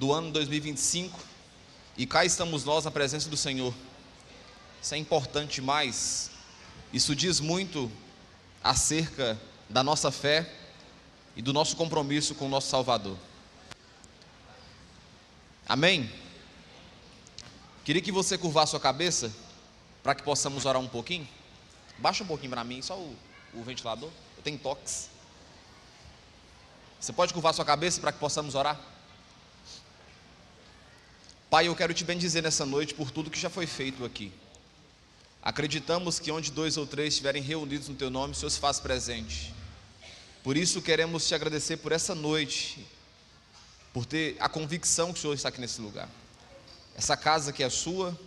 do ano 2025 e cá estamos nós na presença do Senhor. Isso é importante demais. Isso diz muito acerca da nossa fé e do nosso compromisso com o nosso Salvador. Amém? Queria que você curvasse sua cabeça para que possamos orar um pouquinho. Baixa um pouquinho para mim, só o ventilador. Eu tenho toques. Você pode curvar sua cabeça para que possamos orar? Pai, eu quero te bendizer nessa noite por tudo que já foi feito aqui. Acreditamos que onde 2 ou 3 estiverem reunidos no teu nome, o Senhor se faz presente. Por isso queremos te agradecer por essa noite, por ter a convicção que o Senhor está aqui nesse lugar. Essa casa que é sua,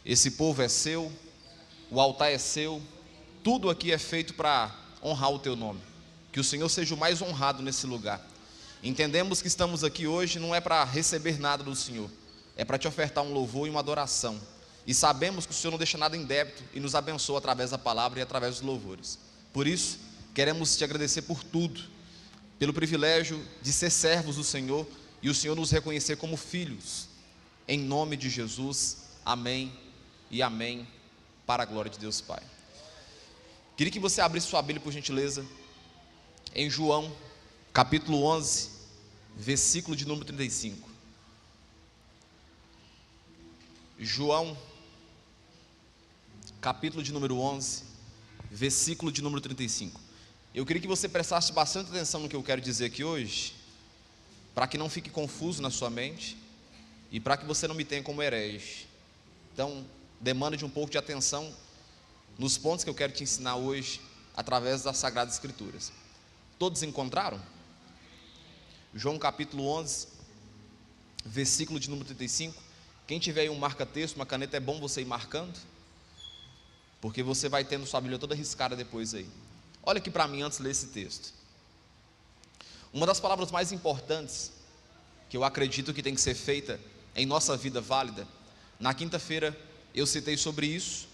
esse povo é seu, o altar é seu, tudo aqui é feito para honrar o teu nome. Que o Senhor seja o mais honrado nesse lugar. Entendemos que estamos aqui hoje não é para receber nada do Senhor, é para te ofertar um louvor e uma adoração. E sabemos que o Senhor não deixa nada em débito e nos abençoa através da palavra e através dos louvores. Por isso, queremos te agradecer por tudo, pelo privilégio de ser servos do Senhor e o Senhor nos reconhecer como filhos. Em nome de Jesus, amém e amém, para a glória de Deus Pai. Queria que você abrisse sua Bíblia, por gentileza, em João, capítulo 11, versículo de número 35. João, capítulo de número 11, versículo de número 35. Eu queria que você prestasse bastante atenção no que eu quero dizer aqui hoje, para que não fique confuso na sua mente e para que você não me tenha como herege. Então, demanda de um pouco de atenção nos pontos que eu quero te ensinar hoje, através das Sagradas Escrituras. Todos encontraram? João capítulo 11, versículo de número 35. Quem tiver aí um marca-texto, uma caneta, é bom você ir marcando, porque você vai tendo sua Bíblia toda riscada depois aí. Olha aqui para mim antes de ler esse texto. Uma das palavras mais importantes que eu acredito que tem que ser feita em nossa vida válida, na quinta-feira eu citei sobre isso.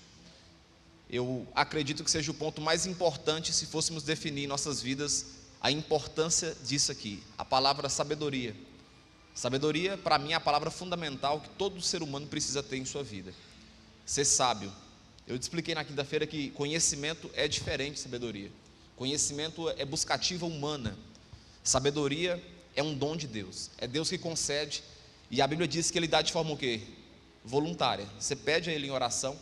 Eu acredito que seja o ponto mais importante se fôssemos definir em nossas vidas a importância disso aqui, a palavra sabedoria. Sabedoria, para mim, é a palavra fundamental que todo ser humano precisa ter em sua vida. Ser sábio. Eu te expliquei na quinta-feira que conhecimento é diferente de sabedoria. Conhecimento é buscativa humana. Sabedoria é um dom de Deus. É Deus que concede. E a Bíblia diz que Ele dá de forma o quê? Voluntária. Você pede a Ele em oração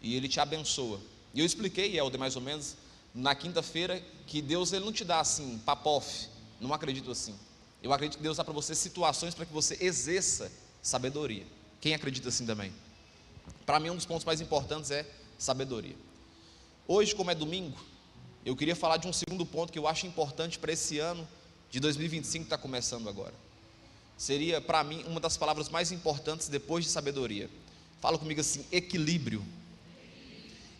e Ele te abençoa. E eu expliquei, Helder, mais ou menos, na quinta-feira, que Deus Ele não te dá assim, papof. Não acredito assim. Eu acredito que Deus dá para você situações para que você exerça sabedoria. Quem acredita assim também? Para mim, um dos pontos mais importantes é sabedoria. Hoje, como é domingo, eu queria falar de um segundo ponto que eu acho importante para esse ano de 2025 que está começando agora. Seria, para mim, uma das palavras mais importantes depois de sabedoria. Fala comigo assim: equilíbrio.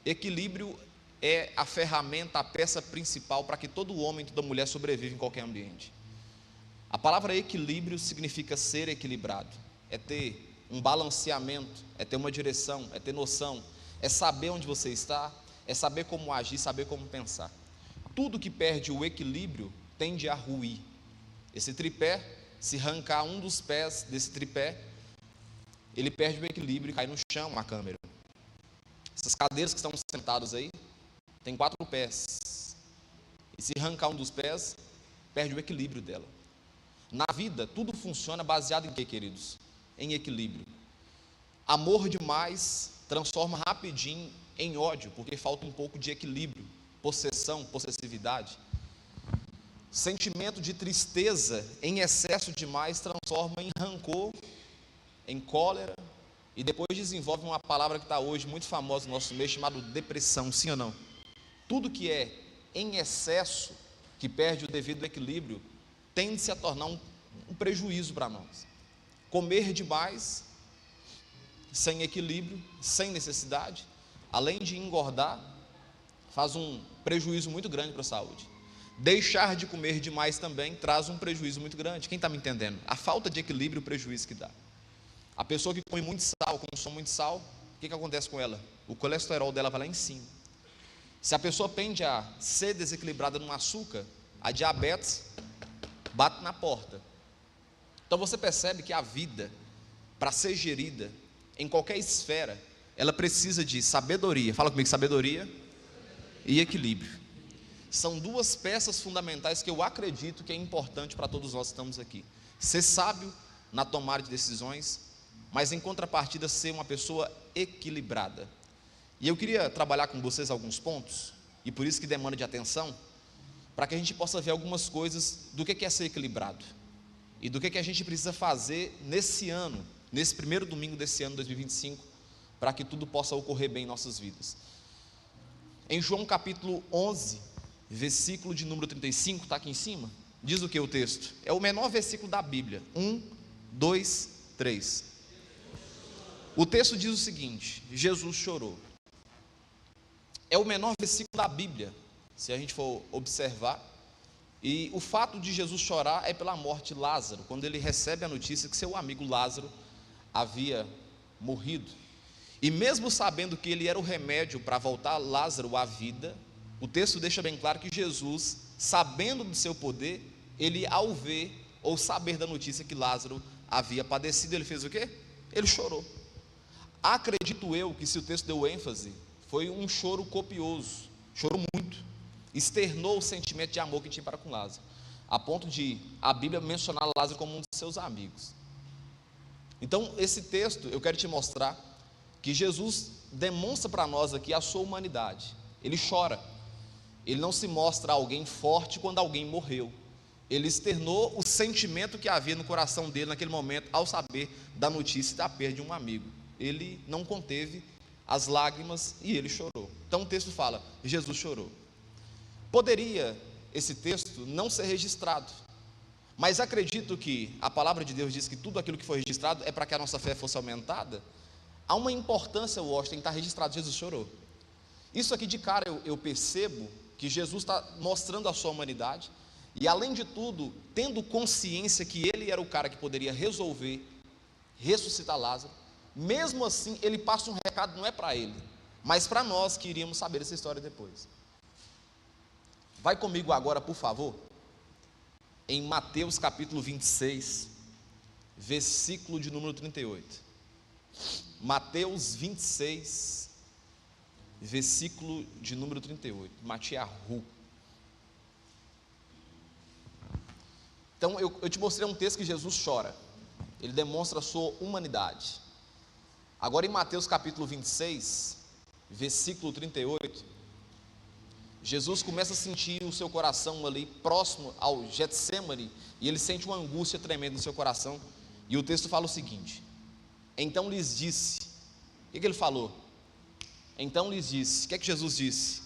Equilíbrio é a ferramenta, a peça principal para que todo homem e toda mulher sobreviva em qualquer ambiente. A palavra equilíbrio significa ser equilibrado, é ter um balanceamento, é ter uma direção, é ter noção, é saber onde você está, é saber como agir, saber como pensar. Tudo que perde o equilíbrio tende a ruir. Esse tripé, se arrancar um dos pés desse tripé, ele perde o equilíbrio e cai no chão, a câmera. Essas cadeiras que estão sentadas aí, tem 4 pés, e se arrancar um dos pés, perde o equilíbrio dela. Na vida, tudo funciona baseado em quê, queridos? Em equilíbrio. Amor demais transforma rapidinho em ódio, porque falta um pouco de equilíbrio. Possessão, possessividade. Sentimento de tristeza em excesso demais transforma em rancor, em cólera, e depois desenvolve uma palavra que está hoje muito famosa no nosso meio, chamada depressão, sim ou não? Tudo que é em excesso, que perde o devido equilíbrio, tende-se a tornar um prejuízo para nós. Comer demais, sem equilíbrio, sem necessidade, além de engordar, faz um prejuízo muito grande para a saúde. Deixar de comer demais também traz um prejuízo muito grande. Quem está me entendendo? A falta de equilíbrio, o prejuízo que dá. A pessoa que come muito sal, consome muito sal, o que acontece com ela? O colesterol dela vai lá em cima. Se a pessoa tende a ser desequilibrada no açúcar, a diabetes bate na porta. Então você percebe que a vida, para ser gerida em qualquer esfera, ela precisa de sabedoria, fala comigo, sabedoria e equilíbrio. São duas peças fundamentais que eu acredito que é importante para todos nós que estamos aqui. Ser sábio na tomada de decisões, mas em contrapartida ser uma pessoa equilibrada. E eu queria trabalhar com vocês alguns pontos, e por isso que demanda de atenção, para que a gente possa ver algumas coisas do que é ser equilibrado, e do que a gente precisa fazer nesse ano, nesse primeiro domingo desse ano 2025, para que tudo possa ocorrer bem em nossas vidas. Em João capítulo 11, versículo de número 35, está aqui em cima, diz o que o texto? É o menor versículo da Bíblia, 1, 2, 3. O texto diz o seguinte: Jesus chorou. É o menor versículo da Bíblia, se a gente for observar, e o fato de Jesus chorar é pela morte de Lázaro, quando ele recebe a notícia que seu amigo Lázaro havia morrido, e mesmo sabendo que ele era o remédio para voltar Lázaro à vida, o texto deixa bem claro que Jesus, sabendo do seu poder, ele ao ver ou saber da notícia que Lázaro havia padecido, ele fez o quê? Ele chorou. Acredito eu que, se o texto deu ênfase, foi um choro copioso, chorou muito, externou o sentimento de amor que tinha para com Lázaro, a ponto de a Bíblia mencionar Lázaro como um de seus amigos. Então esse texto, eu quero te mostrar que Jesus demonstra para nós aqui a sua humanidade. Ele chora, ele não se mostra alguém forte quando alguém morreu, ele externou o sentimento que havia no coração dele naquele momento, ao saber da notícia da perda de um amigo. Ele não conteve as lágrimas e ele chorou. Então o texto fala, Jesus chorou. Poderia esse texto não ser registrado, mas acredito que a palavra de Deus diz que tudo aquilo que foi registrado é para que a nossa fé fosse aumentada. Há uma importância, Washington, em estar registrado, Jesus chorou. Isso aqui de cara eu percebo que Jesus está mostrando a sua humanidade, e além de tudo, tendo consciência que ele era o cara que poderia resolver, ressuscitar Lázaro, mesmo assim ele passa um recado, não é para ele, mas para nós que iríamos saber essa história depois. Vai comigo agora, por favor, em Mateus capítulo 26, versículo de número 38. Mateus 26, versículo de número 38, Matiahu. Então eu te mostrei um texto que Jesus chora, ele demonstra a sua humanidade. Agora em Mateus capítulo 26, versículo 38, Jesus começa a sentir o seu coração ali próximo ao Getsêmani, e ele sente uma angústia tremenda no seu coração, e o texto fala o seguinte: então lhes disse, o que ele falou? Então lhes disse, o que é que Jesus disse?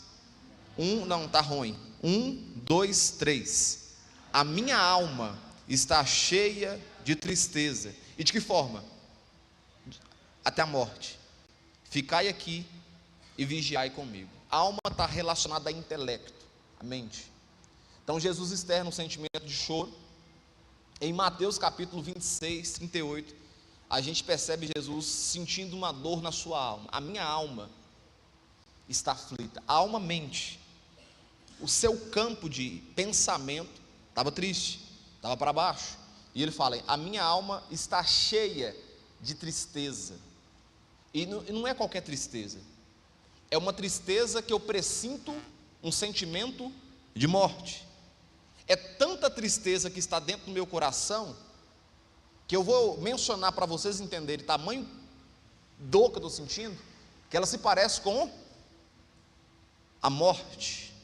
Está ruim, 1, 2, 3, a minha alma está cheia de tristeza, e de que forma? Até a morte, ficai aqui e vigiai comigo. A alma está relacionada a intelecto, a mente. Então Jesus externa um sentimento de choro. Em Mateus capítulo 26, 38, a gente percebe Jesus sentindo uma dor na sua alma. A minha alma está aflita. A alma mente. O seu campo de pensamento estava triste, estava para baixo. E ele fala, a minha alma está cheia de tristeza. E não é qualquer tristeza, é uma tristeza que eu pressinto um sentimento de morte. É tanta tristeza que está dentro do meu coração, que eu vou mencionar para vocês entenderem tamanho dor que eu estou sentindo, que ela se parece com a morte.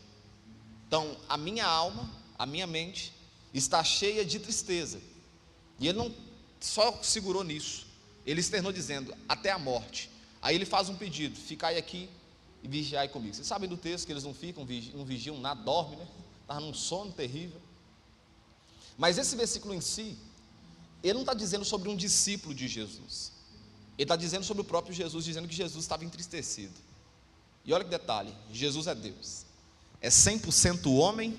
Então a minha alma, a minha mente está cheia de tristeza, e ele não só segurou nisso, ele externou dizendo, até a morte. Aí ele faz um pedido, ficai aqui e vigiai comigo. Vocês sabem do texto que eles não ficam, não vigiam nada, dormem, né? Estavam num sono terrível. Mas esse versículo em si, ele não está dizendo sobre um discípulo de Jesus, ele está dizendo sobre o próprio Jesus, dizendo que Jesus estava entristecido. E olha que detalhe, Jesus é Deus, é 100% homem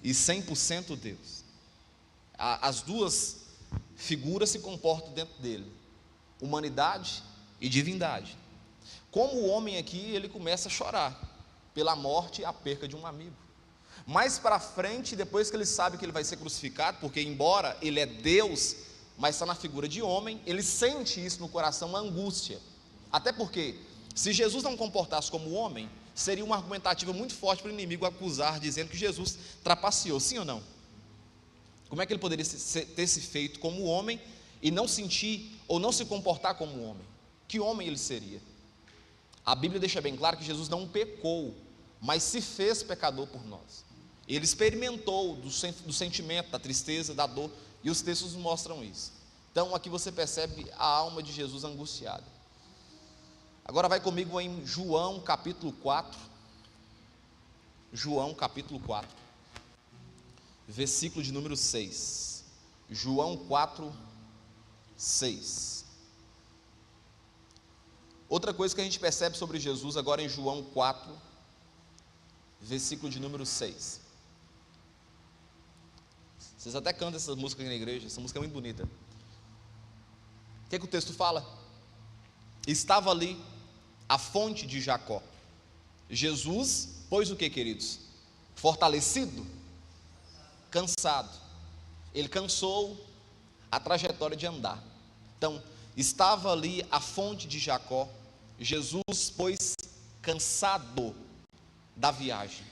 e 100% Deus. As duas figuras se comportam dentro dele, humanidade e divindade. Como o homem aqui, ele começa a chorar pela morte e a perca de um amigo, Mais para frente, depois que ele sabe que ele vai ser crucificado, porque embora ele é Deus, mas está na figura de homem, ele sente isso no coração, uma angústia. Até porque, se Jesus não comportasse como homem, seria uma argumentativa muito forte para o inimigo acusar, dizendo que Jesus trapaceou, sim ou não? Como é que ele poderia ter se feito como homem e não sentir ou não se comportar como homem? Que homem ele seria? A Bíblia deixa bem claro que Jesus não pecou, mas se fez pecador por nós. Ele experimentou do sentimento, da tristeza, da dor, e os textos mostram isso. Então aqui você percebe a alma de Jesus angustiada. Agora vai comigo em João capítulo 4. João capítulo 4, versículo de número 6. João 4, 6. Outra coisa que a gente percebe sobre Jesus agora em João 4, versículo de número 6. Vocês até cantam essa música aqui na igreja, essa música é muito bonita. O que o texto fala? Estava ali a fonte de Jacó. Jesus, pois o que, queridos? Fortalecido, cansado. Ele cansou a trajetória de andar. Então, estava ali a fonte de Jacó. Jesus, pois cansado da viagem,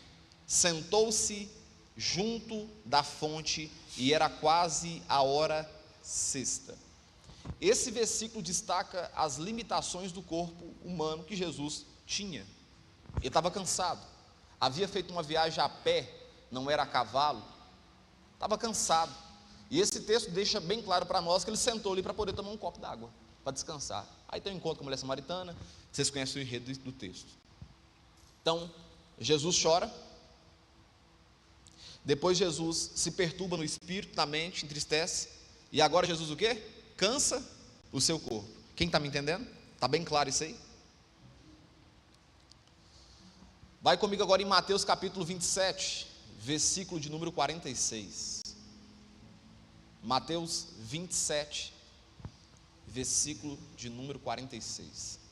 sentou-se junto da fonte e era quase a hora sexta. Esse versículo destaca as limitações do corpo humano que Jesus tinha. Ele estava cansado, havia feito uma viagem a pé, não era a cavalo, estava cansado. E esse texto deixa bem claro para nós que ele sentou ali para poder tomar um copo d'água, para descansar. Aí tem um encontro com a mulher samaritana, vocês conhecem o enredo do texto. Então, Jesus chora, depois Jesus se perturba no espírito, na mente, entristece, e agora Jesus o quê? Cansa o seu corpo. Quem está me entendendo? Está bem claro isso aí? Vai comigo agora em Mateus capítulo 27, versículo de número 46. Mateus 27, versículo de número 46.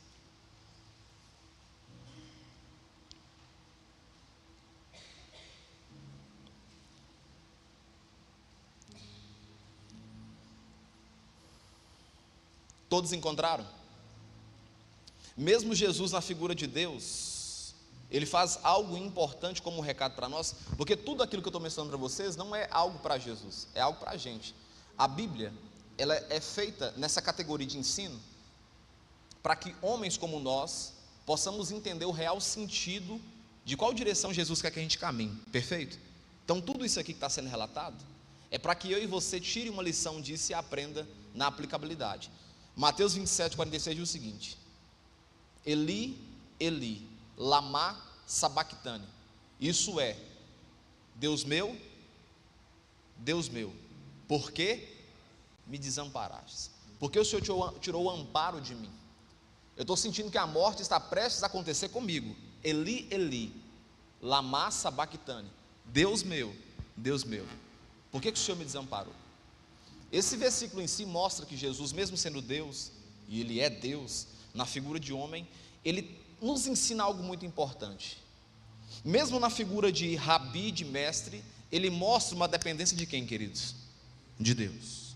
Todos encontraram? Mesmo Jesus na figura de Deus, ele faz algo importante como um recado para nós, porque tudo aquilo que eu estou mencionando para vocês não é algo para Jesus, é algo para a gente. A Bíblia, ela é feita nessa categoria de ensino, para que homens como nós, possamos entender o real sentido de qual direção Jesus quer que a gente caminhe, perfeito? Então tudo isso aqui que está sendo relatado, é para que eu e você tire uma lição disso e aprenda na aplicabilidade. Mateus 27, 46 diz o seguinte: Eli, Eli, lama sabactane. Isso é, Deus meu, por que me desamparaste? Porque o Senhor tirou o amparo de mim. Eu estou sentindo que a morte está prestes a acontecer comigo. Eli, Eli, lama sabactane. Deus meu, por que o Senhor me desamparou? Esse versículo em si mostra que Jesus, mesmo sendo Deus, e Ele é Deus, na figura de homem, Ele nos ensina algo muito importante. Mesmo na figura de rabi, de mestre, Ele mostra uma dependência de quem, queridos? De Deus.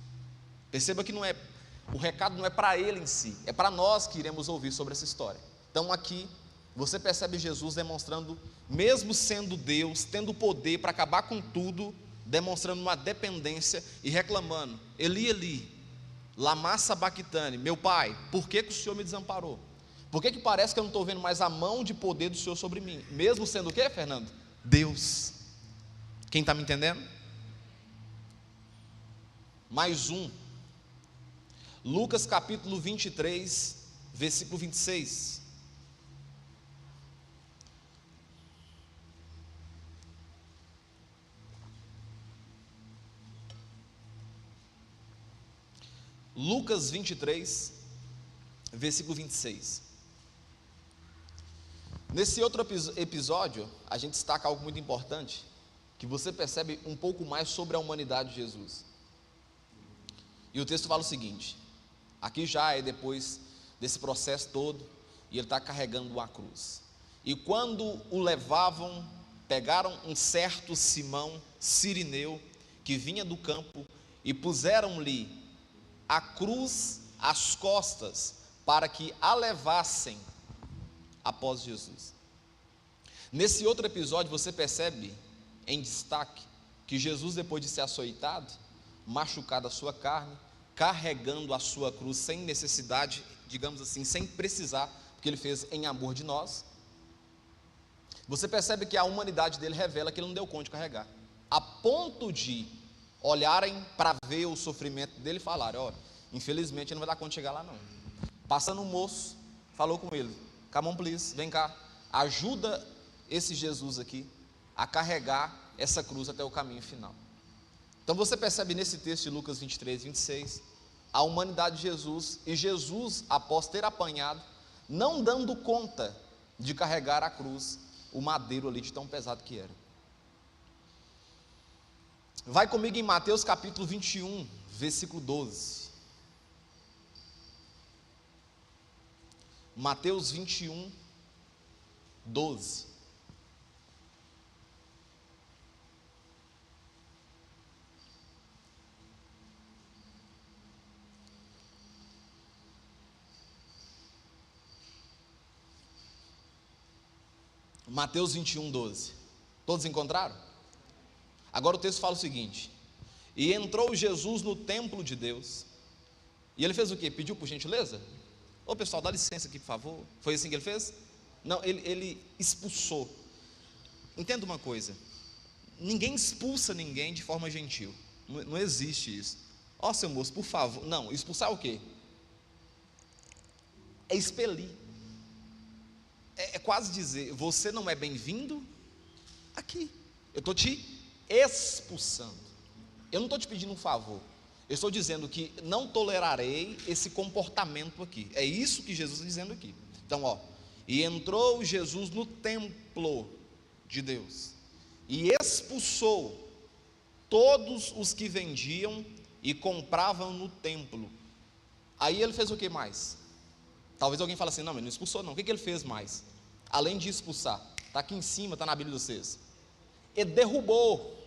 Perceba que o recado não é para Ele em si, é para nós que iremos ouvir sobre essa história. Então aqui, você percebe Jesus demonstrando, mesmo sendo Deus, tendo poder para acabar com tudo, demonstrando uma dependência e reclamando: Eli, Eli, lama sabactane, meu pai, por que o Senhor me desamparou? Por que parece que eu não estou vendo mais a mão de poder do Senhor sobre mim? Mesmo sendo o quê, Fernando? Deus. Quem está me entendendo? Mais um. Lucas capítulo 23, versículo 26. Lucas 23, versículo 26. Nesse outro episódio, a gente destaca algo muito importante, que você percebe um pouco mais sobre a humanidade de Jesus. E o texto fala o seguinte: aqui já é depois desse processo todo, e ele está carregando uma cruz. E quando o levavam pegaram um certo Simão Cirineu, que vinha do campo, e puseram-lhe a cruz às costas, para que a levassem após Jesus. Nesse outro episódio você percebe em destaque que Jesus, depois de ser açoitado, machucado a sua carne, carregando a sua cruz sem necessidade, digamos assim, sem precisar, porque ele fez em amor de nós, você percebe que a humanidade dele revela que ele não deu conta de carregar, a ponto de olharem para ver o sofrimento dele e falarem: ó, infelizmente ele não vai dar conta de chegar lá não. Passando um moço, falou com ele: come on please, vem cá, ajuda esse Jesus aqui a carregar essa cruz até o caminho final. Então você percebe nesse texto de Lucas 23, 26, a humanidade de Jesus, e Jesus, após ter apanhado, não dando conta de carregar a cruz, o madeiro ali de tão pesado que era. Vai comigo em Mateus capítulo 21, versículo 12. Mateus 21, 12. Mateus 21, 12. Todos encontraram? Agora o texto fala o seguinte: e entrou Jesus no templo de Deus, e ele fez o quê? Pediu por gentileza? Ô pessoal, dá licença aqui por favor. Foi assim que ele fez? Não, ele expulsou. Entenda uma coisa: ninguém expulsa ninguém de forma gentil, não existe isso. Ó seu moço, por favor. Não, expulsar é o quê? É expelir. É quase dizer: você não é bem-vindo aqui, eu estou te expulsando. Eu não estou te pedindo um favor, eu estou dizendo que não tolerarei esse comportamento aqui. É isso que Jesus está dizendo aqui. Então, ó, e entrou Jesus no templo de Deus, e expulsou todos os que vendiam e compravam no templo. Aí ele fez o que mais? Talvez alguém fale assim: não, ele não expulsou não. O que ele fez mais? Além de expulsar, está aqui em cima, está na Bíblia de vocês. Ele derrubou,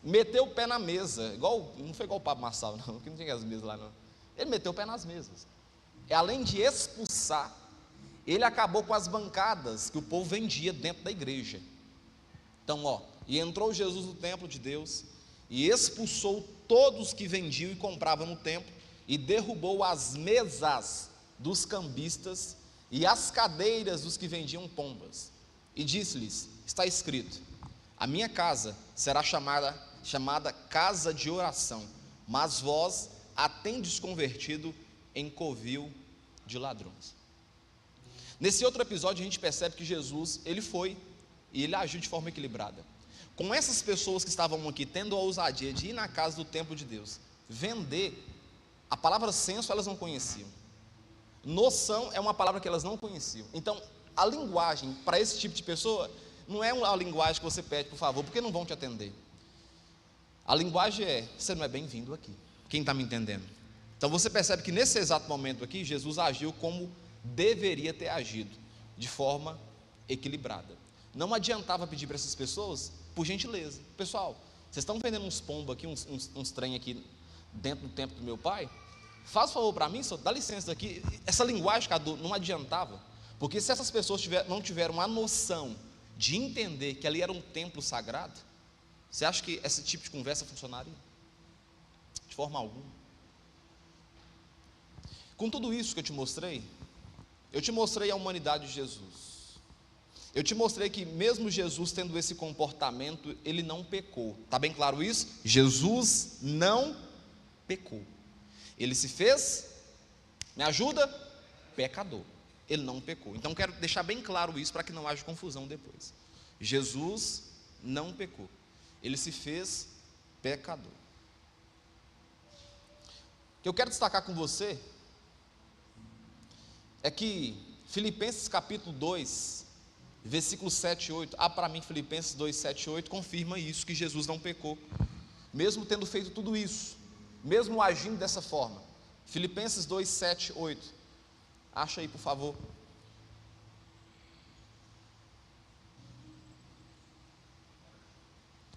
meteu o pé na mesa, igual, não foi igual o Pablo Marçal não, que não tinha as mesas lá não. Ele meteu o pé nas mesas. E além de expulsar, ele acabou com as bancadas que o povo vendia dentro da igreja. Então, ó, e entrou Jesus no templo de Deus, e expulsou todos que vendiam e compravam no templo, e derrubou as mesas dos cambistas e as cadeiras dos que vendiam pombas, e disse-lhes: está escrito, a minha casa será chamada casa de oração, mas vós a tendes convertido em covil de ladrões. Nesse outro episódio a gente percebe que Jesus, ele foi e ele agiu de forma equilibrada. Com essas pessoas que estavam aqui, tendo a ousadia de ir na casa do templo de Deus, vender, a palavra senso elas não conheciam, noção é uma palavra que elas não conheciam. Então a linguagem para esse tipo de pessoa não é uma linguagem que você pede por favor, porque não vão te atender. A linguagem é: você não é bem-vindo aqui. Quem está me entendendo? Então você percebe que nesse exato momento aqui, Jesus agiu como deveria ter agido, de forma equilibrada. Não adiantava pedir para essas pessoas por gentileza: pessoal, vocês estão vendendo uns pombos aqui, uns trem aqui dentro do templo do meu pai, faz favor para mim, só dá licença aqui. Essa linguagem, Cadu, não adiantava, porque se essas pessoas não tiveram a noção de entender que ali era um templo sagrado, você acha que esse tipo de conversa funcionaria? De forma alguma. Com tudo isso que eu te mostrei a humanidade de Jesus. Eu te mostrei que mesmo Jesus tendo esse comportamento, ele não pecou. Está bem claro isso? Jesus não pecou. Ele se fez, me ajuda? Pecador. Ele não pecou. Então quero deixar bem claro isso para que não haja confusão depois. Jesus não pecou. Ele se fez pecador. O que eu quero destacar com você é que Filipenses capítulo 2, versículos 7 e 8, para mim Filipenses 2, 7 e 8 confirma isso, que Jesus não pecou, mesmo tendo feito tudo isso, mesmo agindo dessa forma. Filipenses 2, 7 e 8, acha aí por favor.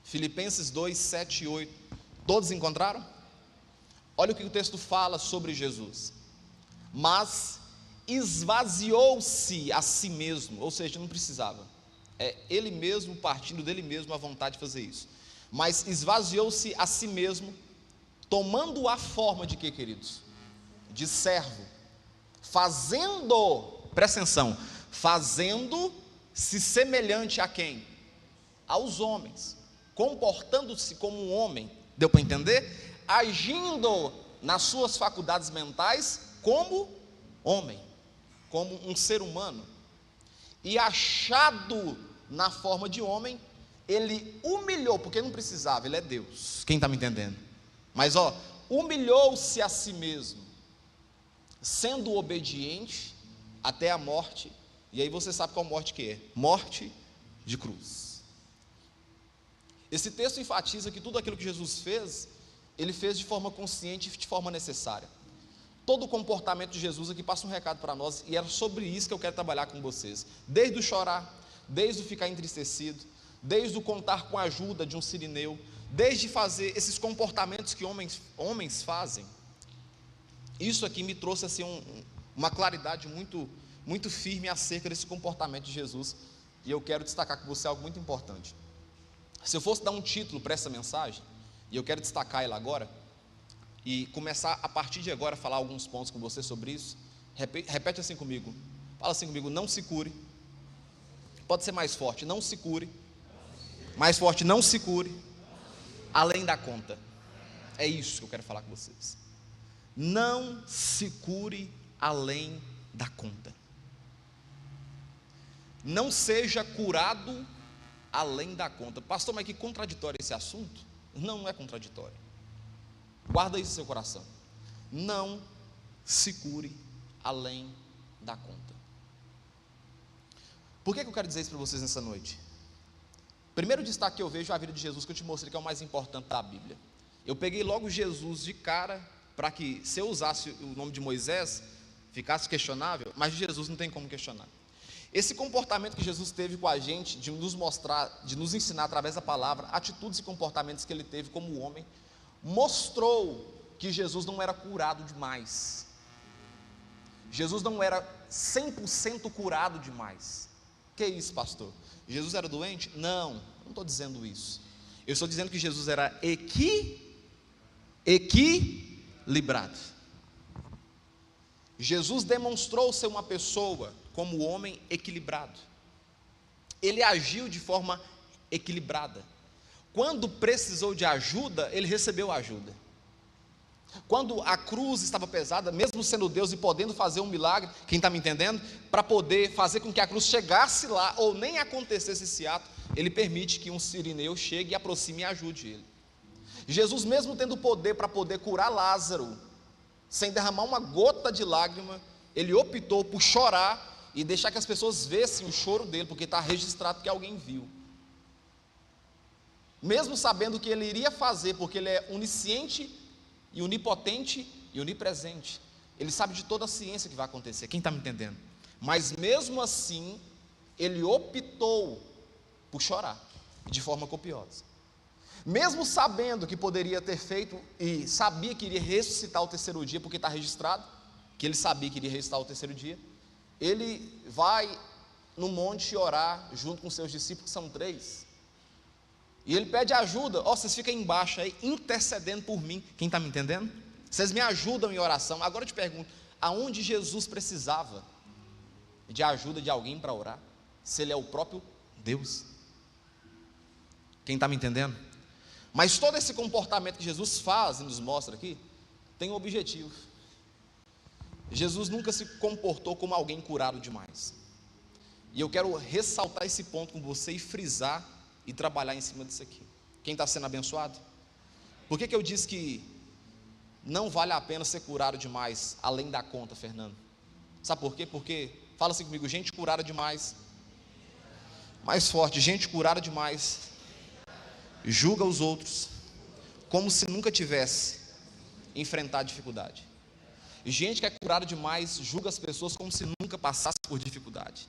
Filipenses 2, 7 e 8. Todos encontraram? Olha o que o texto fala sobre Jesus. Mas esvaziou-se a si mesmo, ou seja, não precisava. É ele mesmo, partindo dele mesmo, a vontade de fazer isso. Mas esvaziou-se a si mesmo, tomando a forma de quê, queridos? De servo, fazendo, presta atenção, fazendo-se semelhante a quem? Aos homens, comportando-se como um homem, deu para entender? Agindo nas suas faculdades mentais como homem, como um ser humano, e achado na forma de homem, ele humilhou, porque não precisava, ele é Deus, quem está me entendendo? Mas humilhou-se a si mesmo, sendo obediente até a morte, e aí você sabe qual morte que é, morte de cruz. Esse texto enfatiza que tudo aquilo que Jesus fez, ele fez de forma consciente e de forma necessária. Todo o comportamento de Jesus aqui passa um recado para nós, e era sobre isso que eu quero trabalhar com vocês, desde o chorar, desde o ficar entristecido, desde o contar com a ajuda de um sirineu, desde fazer esses comportamentos que homens fazem. Isso aqui me trouxe assim, uma claridade muito firme acerca desse comportamento de Jesus, e eu quero destacar com você algo muito importante. Se eu fosse dar um título para essa mensagem, e eu quero destacar ela agora, e começar a partir de agora a falar alguns pontos com você sobre isso, repete assim comigo, fala assim comigo: não se cure. Pode ser mais forte: não se cure. Mais forte: não se cure além da conta. É isso que eu quero falar com vocês. Não se cure além da conta. Não seja curado além da conta. Pastor, mas que contraditório esse assunto? Não é contraditório. Guarda isso no seu coração. Não se cure além da conta. Por que eu quero dizer isso para vocês nessa noite? Primeiro destaque que eu vejo é a vida de Jesus, que eu te mostrei que é o mais importante da Bíblia. Eu peguei logo Jesus de cara, para que se eu usasse o nome de Moisés, ficasse questionável, mas de Jesus não tem como questionar. Esse comportamento que Jesus teve com a gente, de nos mostrar, de nos ensinar através da palavra, atitudes e comportamentos que ele teve como homem, mostrou que Jesus não era curado demais. Jesus não era 100% curado demais. Que isso, pastor? Jesus era doente? Não estou dizendo isso. Eu estou dizendo que Jesus era equilibrado. Jesus demonstrou ser uma pessoa, como homem, equilibrado. Ele agiu de forma equilibrada. Quando precisou de ajuda, ele recebeu ajuda. Quando a cruz estava pesada, mesmo sendo Deus e podendo fazer um milagre, quem está me entendendo? Para poder fazer com que a cruz chegasse lá, ou nem acontecesse esse ato, ele permite que um sirineu chegue e aproxime e ajude ele. Jesus, mesmo tendo poder para poder curar Lázaro, sem derramar uma gota de lágrima, ele optou por chorar e deixar que as pessoas vissem o choro dele, porque está registrado que alguém viu. Mesmo sabendo o que ele iria fazer, porque ele é onisciente e onipotente e onipresente, ele sabe de toda a ciência que vai acontecer, quem está me entendendo? Mas mesmo assim, ele optou por chorar, de forma copiosa. Mesmo sabendo que poderia ter feito, e sabia que iria ressuscitar o terceiro dia, porque está registrado, que ele sabia que iria ressuscitar o terceiro dia, ele vai no monte orar, junto com seus discípulos, que são 3, e ele pede ajuda. Vocês ficam aí embaixo aí, intercedendo por mim, quem está me entendendo? Vocês me ajudam em oração. Agora eu te pergunto, aonde Jesus precisava de ajuda de alguém para orar, se ele é o próprio Deus? Quem está me entendendo? Mas todo esse comportamento que Jesus faz e nos mostra aqui, tem um objetivo. Jesus nunca se comportou como alguém curado demais, e eu quero ressaltar esse ponto com você e frisar e trabalhar em cima disso aqui. Quem está sendo abençoado? Por que eu disse que não vale a pena ser curado demais, além da conta, Fernando? Sabe por quê? Porque, fala assim comigo, gente curada demais, mais forte, gente curada demais, julga os outros, como se nunca tivesse enfrentado dificuldade. Gente que é curada demais, julga as pessoas como se nunca passasse por dificuldade.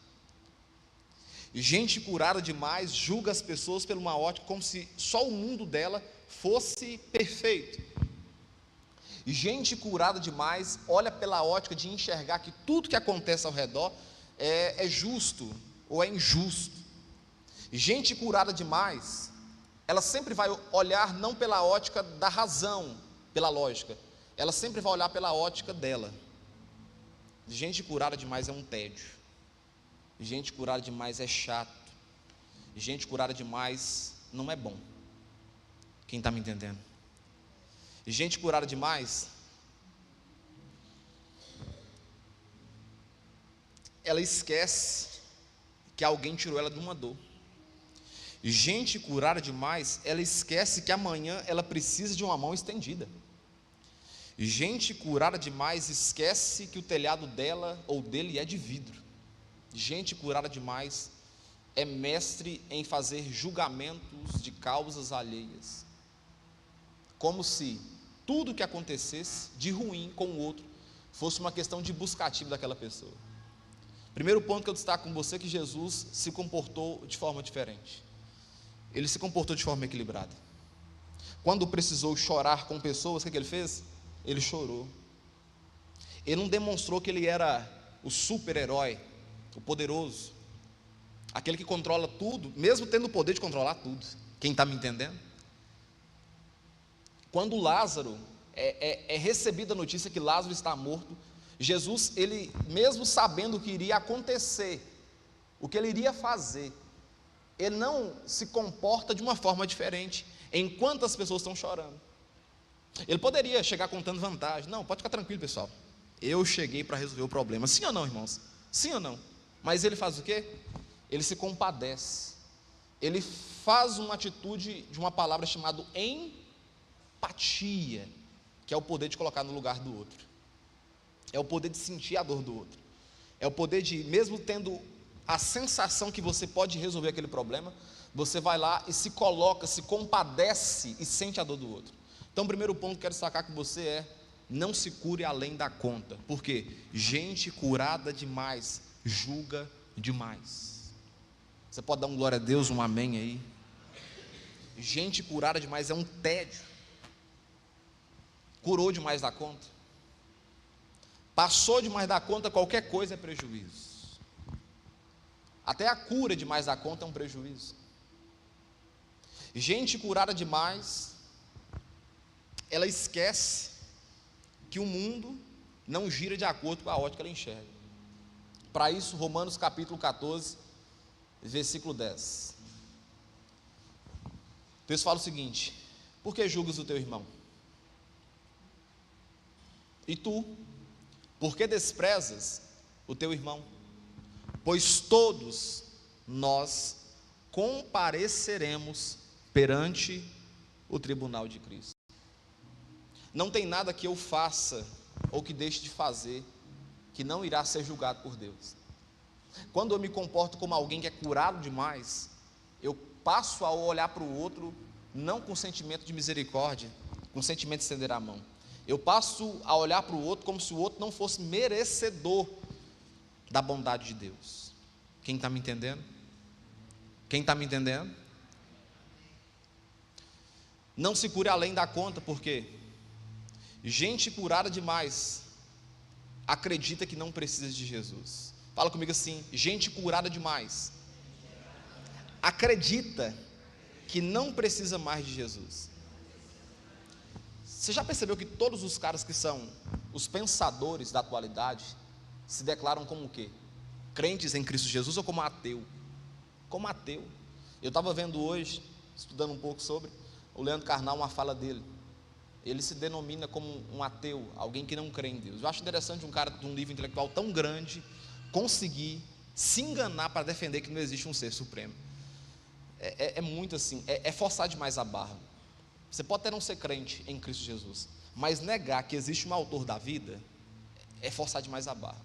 Gente curada demais julga as pessoas por uma ótica como se só o mundo dela fosse perfeito. E gente curada demais olha pela ótica de enxergar que tudo que acontece ao redor é justo ou é injusto. E gente curada demais, ela sempre vai olhar não pela ótica da razão, pela lógica, ela sempre vai olhar pela ótica dela. Gente curada demais é um tédio. Gente curada demais é chato. Gente curada demais não é bom. Quem está me entendendo? Gente curada demais, ela esquece que alguém tirou ela de uma dor. Gente curada demais, ela esquece que amanhã ela precisa de uma mão estendida. Gente curada demais esquece que o telhado dela ou dele é de vidro. Gente curada demais é mestre em fazer julgamentos de causas alheias, como se tudo que acontecesse de ruim com o outro fosse uma questão de buscativo daquela pessoa. Primeiro ponto que eu destaco com você é que Jesus se comportou de forma diferente. Ele se comportou de forma equilibrada. Quando precisou chorar com pessoas, o que ele fez? Ele chorou. Ele não demonstrou que ele era o super-herói, o poderoso, aquele que controla tudo, mesmo tendo o poder de controlar tudo. Quem está me entendendo? Quando Lázaro é recebida a notícia que Lázaro está morto, Jesus, ele mesmo sabendo o que iria acontecer, o que ele iria fazer, ele não se comporta de uma forma diferente enquanto as pessoas estão chorando. Ele poderia chegar contando vantagem. Não, pode ficar tranquilo, pessoal, eu cheguei para resolver o problema. Sim ou não, irmãos? Sim ou não? Mas ele faz o quê? Ele se compadece. Ele faz uma atitude de uma palavra chamada empatia, que é o poder de colocar no lugar do outro, é o poder de sentir a dor do outro, é o poder de, mesmo tendo a sensação que você pode resolver aquele problema, você vai lá e se coloca, se compadece e sente a dor do outro. Então o primeiro ponto que quero destacar com você é: não se cure além da conta, porque gente curada demais julga demais. Você pode dar um glória a Deus, um amém aí? Gente curada demais é um tédio. Curou demais da conta, passou demais da conta, qualquer coisa é prejuízo. Até a cura demais da conta é um prejuízo. Gente curada demais, ela esquece que o mundo não gira de acordo com a ótica que ela enxerga. Para isso, Romanos capítulo 14, versículo 10. O texto fala o seguinte: por que julgas o teu irmão? E tu, por que desprezas o teu irmão? Pois todos nós compareceremos perante o tribunal de Cristo. Não tem nada que eu faça ou que deixe de fazer que não irá ser julgado por Deus. Quando eu me comporto como alguém que é curado demais, eu passo a olhar para o outro não com sentimento de misericórdia, com sentimento de estender a mão. Eu passo a olhar para o outro como se o outro não fosse merecedor da bondade de Deus. Quem está me entendendo? Quem está me entendendo? Não se cure além da conta, porque gente curada demais acredita que não precisa de Jesus. Fala comigo assim: gente curada demais acredita que não precisa mais de Jesus. Você já percebeu que todos os caras que são os pensadores da atualidade se declaram como o quê? Crentes em Cristo Jesus ou como ateu? Como ateu. Eu estava vendo hoje, estudando um pouco sobre o Leandro Carnal, uma fala dele. Ele se denomina como um ateu, alguém que não crê em Deus. Eu acho interessante um cara de um nível intelectual tão grande conseguir se enganar para defender que não existe um ser supremo. É muito assim, é forçar demais a barra. Você pode até não ser crente em Cristo Jesus, mas negar que existe um autor da vida é forçar demais a barra.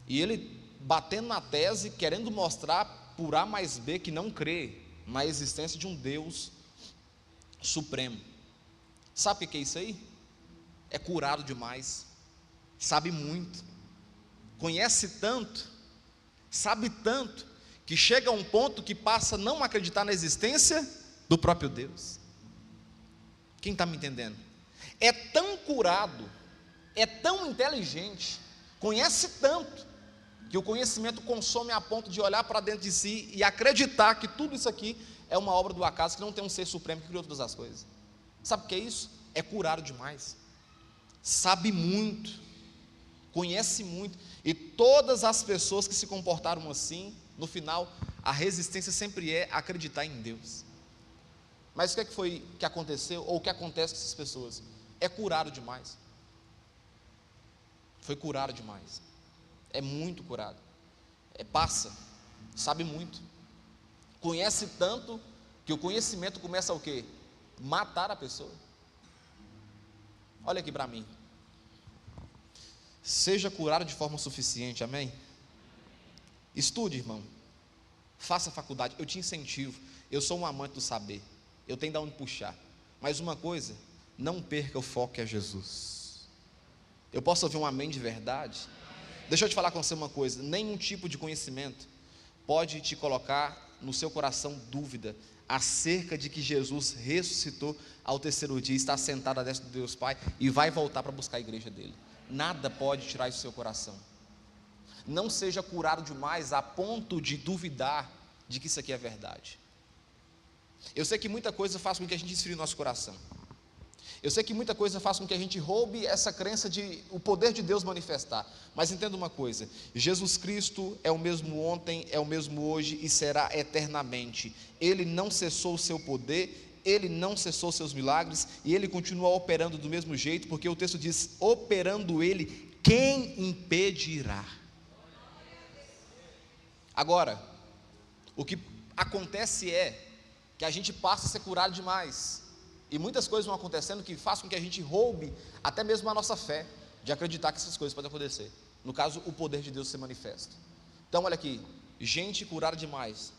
E ele batendo na tese, querendo mostrar por A mais B que não crê na existência de um Deus supremo. Sabe o que é isso aí? É curado demais, sabe muito, conhece tanto, Sabe tanto que chega a um ponto que passa a não acreditar na existência do próprio Deus. Quem está me entendendo? É tão curado, é tão inteligente, conhece tanto, que o conhecimento consome a ponto de olhar para dentro de si e acreditar que tudo isso aqui é uma obra do acaso, que não tem um ser supremo que criou todas as coisas. Sabe o que é isso? É curado demais, sabe muito, conhece muito, e todas as pessoas que se comportaram assim, no final, a resistência sempre é acreditar em Deus. Mas o que é que foi que aconteceu, ou o que acontece com essas pessoas? É curado demais. Foi curado demais. É muito curado. Passa, sabe muito. Conhece tanto que o conhecimento começa a o quê? Matar a pessoa. Olha aqui para mim. Seja curado de forma suficiente, amém? Estude, irmão. Faça faculdade, eu te incentivo. Eu sou um amante do saber. Eu tenho de onde puxar. Mas uma coisa, não perca o foco que é Jesus. Eu posso ouvir um amém de verdade? Deixa eu te falar com você uma coisa. Nenhum tipo de conhecimento pode te colocar no seu coração dúvida acerca de que Jesus ressuscitou ao terceiro dia, está sentado à destra de Deus Pai e vai voltar para buscar a igreja dele. Nada pode tirar isso do seu coração. Não seja curado demais a ponto de duvidar de que isso aqui é verdade. Eu sei que muita coisa faz com que a gente esfrie nosso coração. Eu sei que muita coisa faz com que a gente roube essa crença de o poder de Deus manifestar. Mas entenda uma coisa: Jesus Cristo é o mesmo ontem, é o mesmo hoje e será eternamente. Ele não cessou o seu poder, Ele não cessou seus milagres e Ele continua operando do mesmo jeito, porque o texto diz: operando Ele, quem impedirá? Agora, o que acontece é que a gente passa a ser curado demais, e muitas coisas vão acontecendo que faz com que a gente roube até mesmo a nossa fé, de acreditar que essas coisas podem acontecer. No caso, o poder de Deus se manifesta. Então olha aqui, gente curada demais,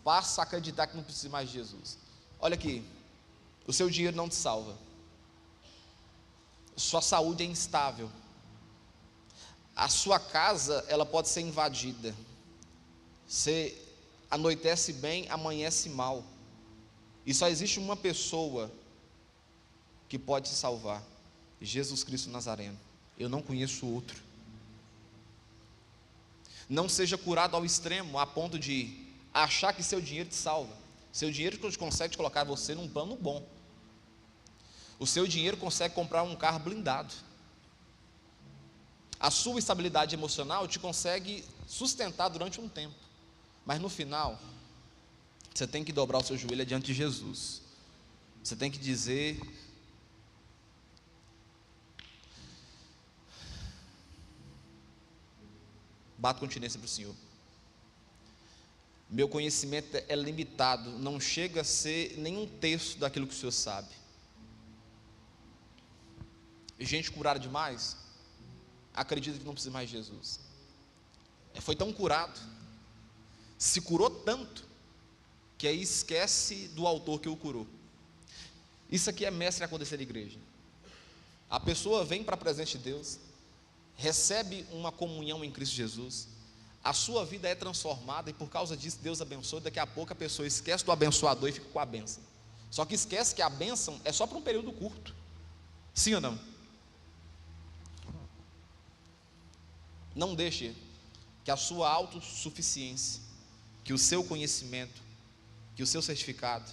passa a acreditar que não precisa mais de Jesus. Olha aqui, o seu dinheiro não te salva, sua saúde é instável, a sua casa ela pode ser invadida, você anoitece bem, amanhece mal, e só existe uma pessoa que pode te salvar: Jesus Cristo Nazareno. Eu não conheço outro. Não seja curado ao extremo, a ponto de achar que seu dinheiro te salva. Seu dinheiro consegue colocar você num plano bom. O seu dinheiro consegue comprar um carro blindado. A sua estabilidade emocional te consegue sustentar durante um tempo. Mas no final, você tem que dobrar o seu joelho diante de Jesus. Você tem que dizer: bato continência para o Senhor. Meu conhecimento é limitado, não chega a ser nenhum terço daquilo que o Senhor sabe. Gente curada demais acredita que não precisa mais de Jesus. Foi tão curado, se curou tanto, que aí esquece do autor que o curou. Isso aqui é mestre a acontecer na igreja. A pessoa vem para a presença de Deus, recebe uma comunhão em Cristo Jesus, a sua vida é transformada, e por causa disso Deus abençoa. Daqui a pouco a pessoa esquece do abençoador e fica com a bênção. Só que esquece que a bênção é só para um período curto. Sim ou não? Não deixe que a sua autossuficiência, que o seu conhecimento, que o seu certificado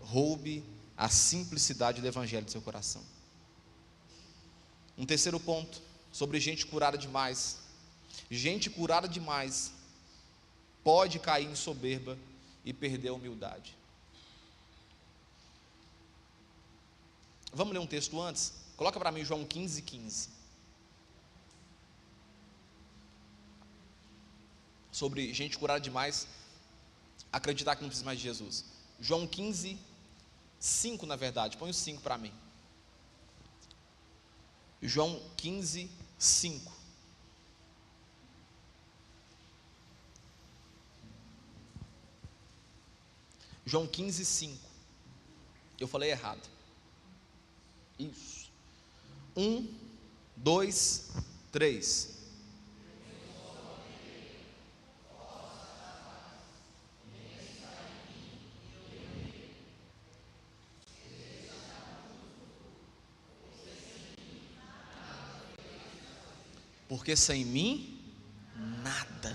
roube a simplicidade do evangelho do seu coração. Um terceiro ponto, sobre gente curada demais. Gente curada demais pode cair em soberba e perder a humildade. Vamos ler um texto antes? Coloca para mim João 15:15. Sobre gente curada demais acreditar que não precisa mais de Jesus. João 15:5, na verdade. Põe o 5 para mim. João 15:5. João 15:5. Eu falei errado. Isso. 1, 2, 3. porque sem mim nada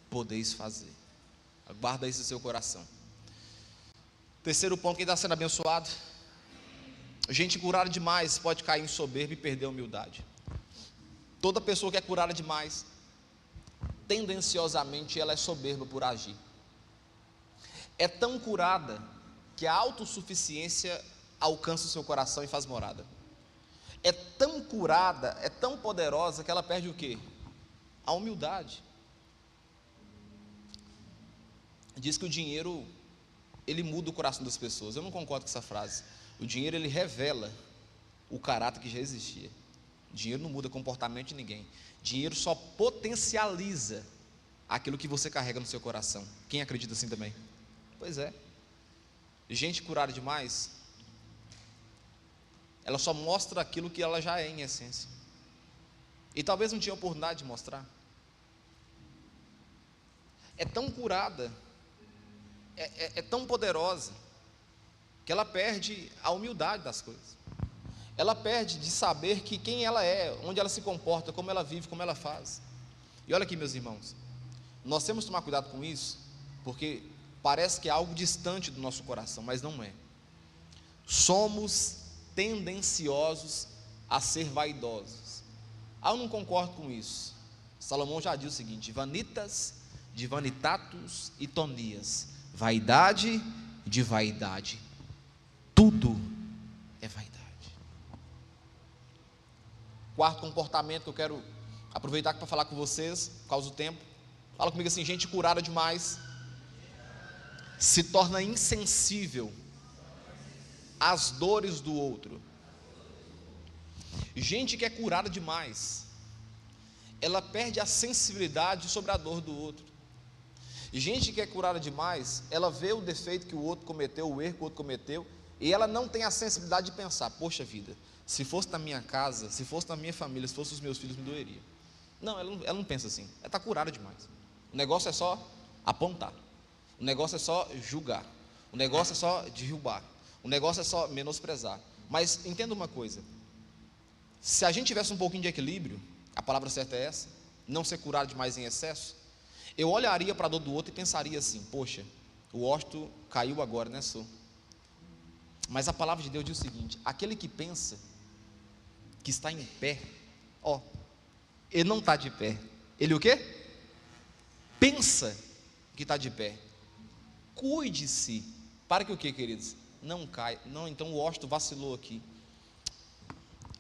podeis fazer. Guarda isso no seu coração. Terceiro ponto, quem está sendo abençoado? Gente curada demais pode cair em soberba e perder a humildade. Toda pessoa que é curada demais, tendenciosamente ela é soberba por agir. É tão curada que a autossuficiência alcança o seu coração e faz morada. É tão curada, é tão poderosa que ela perde o quê? A humildade. Diz que o dinheiro, ele muda o coração das pessoas. Eu não concordo com essa frase. O dinheiro, ele revela o caráter que já existia. Dinheiro não muda o comportamento de ninguém. Dinheiro só potencializa aquilo que você carrega no seu coração. Quem acredita assim também? Pois é. Gente curada demais, ela só mostra aquilo que ela já é em essência. E talvez não tinha oportunidade de mostrar. É tão curada, é tão poderosa, que ela perde a humildade das coisas. Ela perde de saber que quem ela é, onde ela se comporta, como ela vive, como ela faz. E olha aqui, meus irmãos, nós temos que tomar cuidado com isso, porque parece que é algo distante do nosso coração, mas não é. Somos tendenciosos a ser vaidosos. Eu não concordo com isso. Salomão já diz o seguinte: vanitas de vanitatus e tonias, vaidade de vaidade, tudo é vaidade. Quarto comportamento que eu quero aproveitar para falar com vocês, por causa do tempo. Fala comigo assim: gente curada demais se torna insensível às dores do outro. Gente que é curada demais, ela perde a sensibilidade sobre a dor do outro. Gente que é curada demais, ela vê o defeito que o outro cometeu, o erro que o outro cometeu, e ela não tem a sensibilidade de pensar: poxa vida, se fosse na minha casa, se fosse na minha família, se fosse os meus filhos, me doeria. Não, ela não pensa assim. Ela está curada demais. O negócio é só apontar, o negócio é só julgar, o negócio é só derrubar, o negócio é só menosprezar. Mas entenda uma coisa: se a gente tivesse um pouquinho de equilíbrio, a palavra certa é essa, não ser curado demais em excesso, eu olharia para a dor do outro e pensaria assim: poxa, o ósteo caiu agora, né, senhor? Mas a palavra de Deus diz o seguinte: aquele que pensa que está em pé, ele não está de pé. Ele o quê? Pensa que está de pé. Cuide-se, para que o quê, queridos? Não caia. Não, então o ósteo vacilou aqui.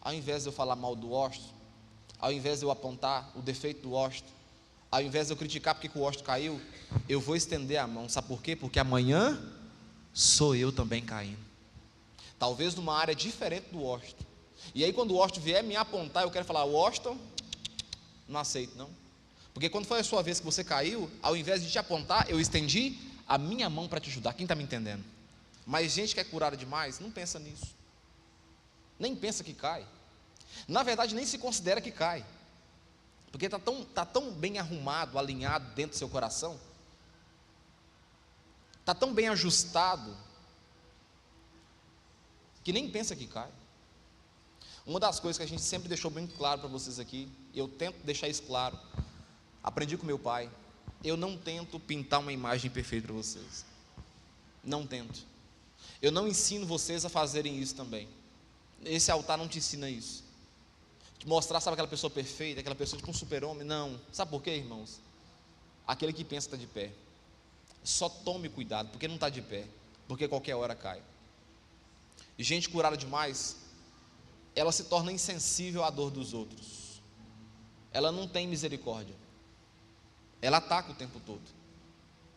Ao invés de eu falar mal do ósteo, ao invés de eu apontar o defeito do ósteo, ao invés de eu criticar porque o ósteo caiu, eu vou estender a mão. Sabe por quê? Porque amanhã sou eu também caindo, talvez numa área diferente do ósteo. E aí quando o ósteo vier me apontar, eu quero falar: o ósteo, não aceito não. Porque quando foi a sua vez que você caiu, ao invés de te apontar, eu estendi a minha mão para te ajudar. Quem está me entendendo? Mas gente que é curada demais, não pensa nisso, nem pensa que cai. Na verdade nem se considera que cai, porque está tão bem arrumado, alinhado dentro do seu coração, está tão bem ajustado, que nem pensa que cai. Uma das coisas que a gente sempre deixou bem claro para vocês aqui, e eu tento deixar isso claro, aprendi com meu pai: eu não tento pintar uma imagem perfeita para vocês, não tento. Eu não ensino vocês a fazerem isso também. Esse altar não te ensina isso, te mostrar, sabe, aquela pessoa perfeita, aquela pessoa tipo um super-homem. Não. Sabe por quê, irmãos? Aquele que pensa está de pé. Só tome cuidado, porque não está de pé, porque qualquer hora cai. E gente curada demais, ela se torna insensível à dor dos outros. Ela não tem misericórdia. Ela ataca o tempo todo.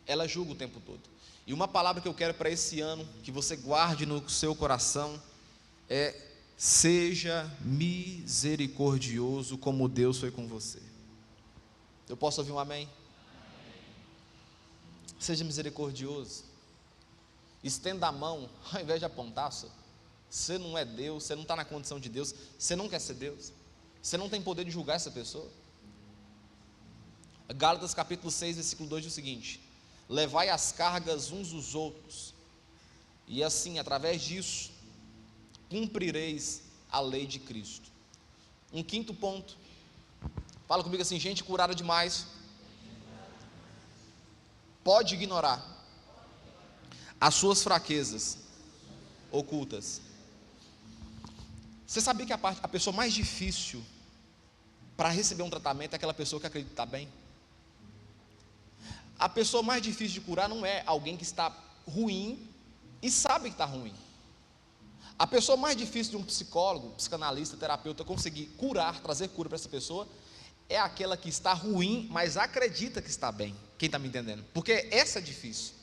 Ela julga o tempo todo. E uma palavra que eu quero para esse ano, que você guarde no seu coração, é: seja misericordioso como Deus foi com você. Eu posso ouvir um amém? Seja misericordioso. Estenda a mão, ao invés de apontar. Você não é Deus, você não está na condição de Deus, você não quer ser Deus, você não tem poder de julgar essa pessoa. Gálatas capítulo 6, versículo 2 diz o seguinte: levai as cargas uns dos outros, e assim, através disso, cumprireis a lei de Cristo. Um quinto ponto: Fala comigo assim: gente curada demais pode ignorar as suas fraquezas ocultas. Você sabia que a pessoa mais difícil para receber um tratamento é aquela pessoa que acredita estar bem? A pessoa mais difícil de curar não é alguém que está ruim e sabe que está ruim. A pessoa mais difícil de um psicólogo, psicanalista, terapeuta conseguir curar, trazer cura para essa pessoa, é aquela que está ruim, mas acredita que está bem. Quem está me entendendo? Porque essa é difícil.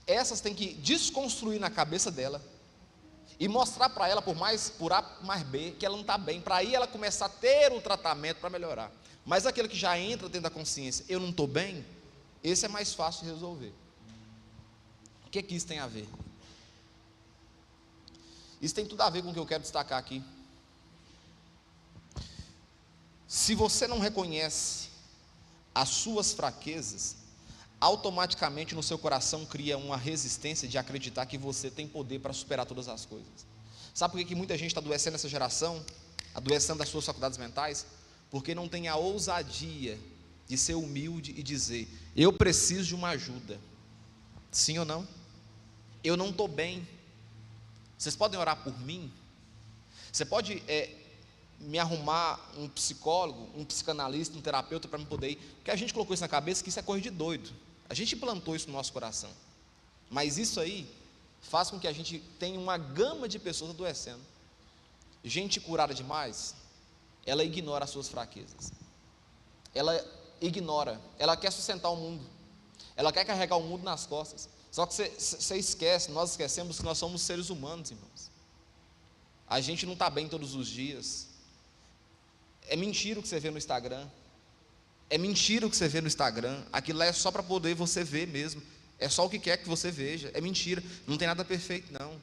Essas tem que desconstruir na cabeça dela e mostrar para ela, por A mais B, que ela não está bem, para aí ela começar a ter o tratamento para melhorar. Mas aquele que já entra dentro da consciência: eu não estou bem, esse é mais fácil de resolver. O que isso tem a ver? Isso tem tudo a ver com o que eu quero destacar aqui. Se você não reconhece as suas fraquezas, automaticamente no seu coração cria uma resistência de acreditar que você tem poder para superar todas as coisas. Sabe por que muita gente está adoecendo nessa geração? Adoecendo das suas faculdades mentais? Porque não tem a ousadia de ser humilde e dizer: eu preciso de uma ajuda. Sim ou não? Eu não estou bem. Vocês podem orar por mim? Você pode me arrumar um psicólogo, um psicanalista, um terapeuta para me poder ir? Porque a gente colocou isso na cabeça que isso é coisa de doido. A gente plantou isso no nosso coração. Mas isso aí faz com que a gente tenha uma gama de pessoas adoecendo. Gente curada demais, ela ignora as suas fraquezas. Ela ignora, ela quer sustentar o mundo. Ela quer carregar o mundo nas costas. Só que você esquece, nós esquecemos que nós somos seres humanos, irmãos. A gente não está bem todos os dias. É mentira o que você vê no Instagram. É mentira o que você vê no Instagram. Aquilo lá é só para poder você ver mesmo. É só o que quer que você veja. É mentira. Não tem nada perfeito, não.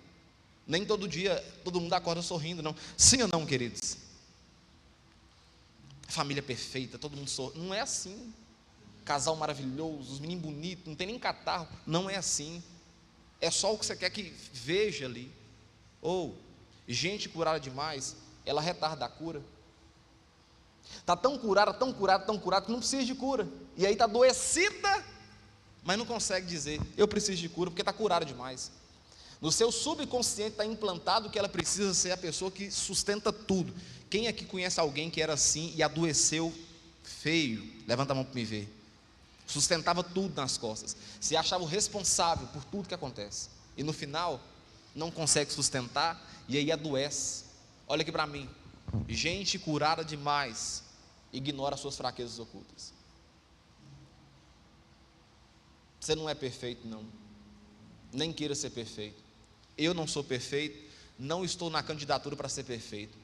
Nem todo dia todo mundo acorda sorrindo, não. Sim ou não, queridos? Família perfeita, todo mundo sorri. Não é assim. Casal maravilhoso, os meninos bonitos, não tem nem catarro. Não é assim. É só o que você quer que veja ali. Ou gente curada demais, ela retarda a cura. Está tão curada, tão curada, tão curada, que não precisa de cura. E aí está adoecida, mas não consegue dizer: eu preciso de cura, porque está curada demais. No seu subconsciente está implantado que ela precisa ser a pessoa que sustenta tudo. Quem aqui conhece alguém que era assim e adoeceu feio? Levanta a mão para me ver. Sustentava tudo nas costas, se achava o responsável por tudo que acontece, e no final não consegue sustentar, e aí adoece. Olha aqui para mim: gente curada demais ignora as suas fraquezas ocultas. Você não é perfeito, não, nem queira ser perfeito. Eu não sou perfeito, não estou na candidatura para ser perfeito.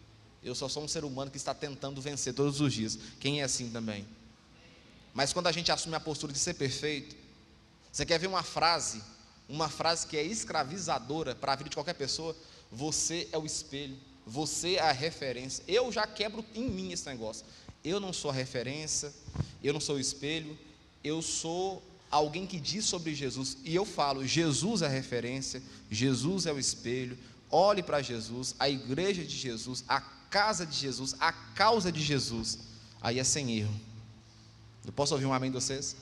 Eu só sou um ser humano que está tentando vencer todos os dias. Quem é assim também? Mas quando a gente assume a postura de ser perfeito, você quer ver uma frase que é escravizadora para a vida de qualquer pessoa? Você é o espelho, você é a referência. Eu já quebro em mim esse negócio. Eu não sou a referência, eu não sou o espelho, eu sou alguém que diz sobre Jesus, e eu falo: Jesus é a referência, Jesus é o espelho. Olhe para Jesus, a igreja de Jesus, a casa de Jesus, a causa de Jesus. Aí é sem erro. Eu posso ouvir um amém de vocês?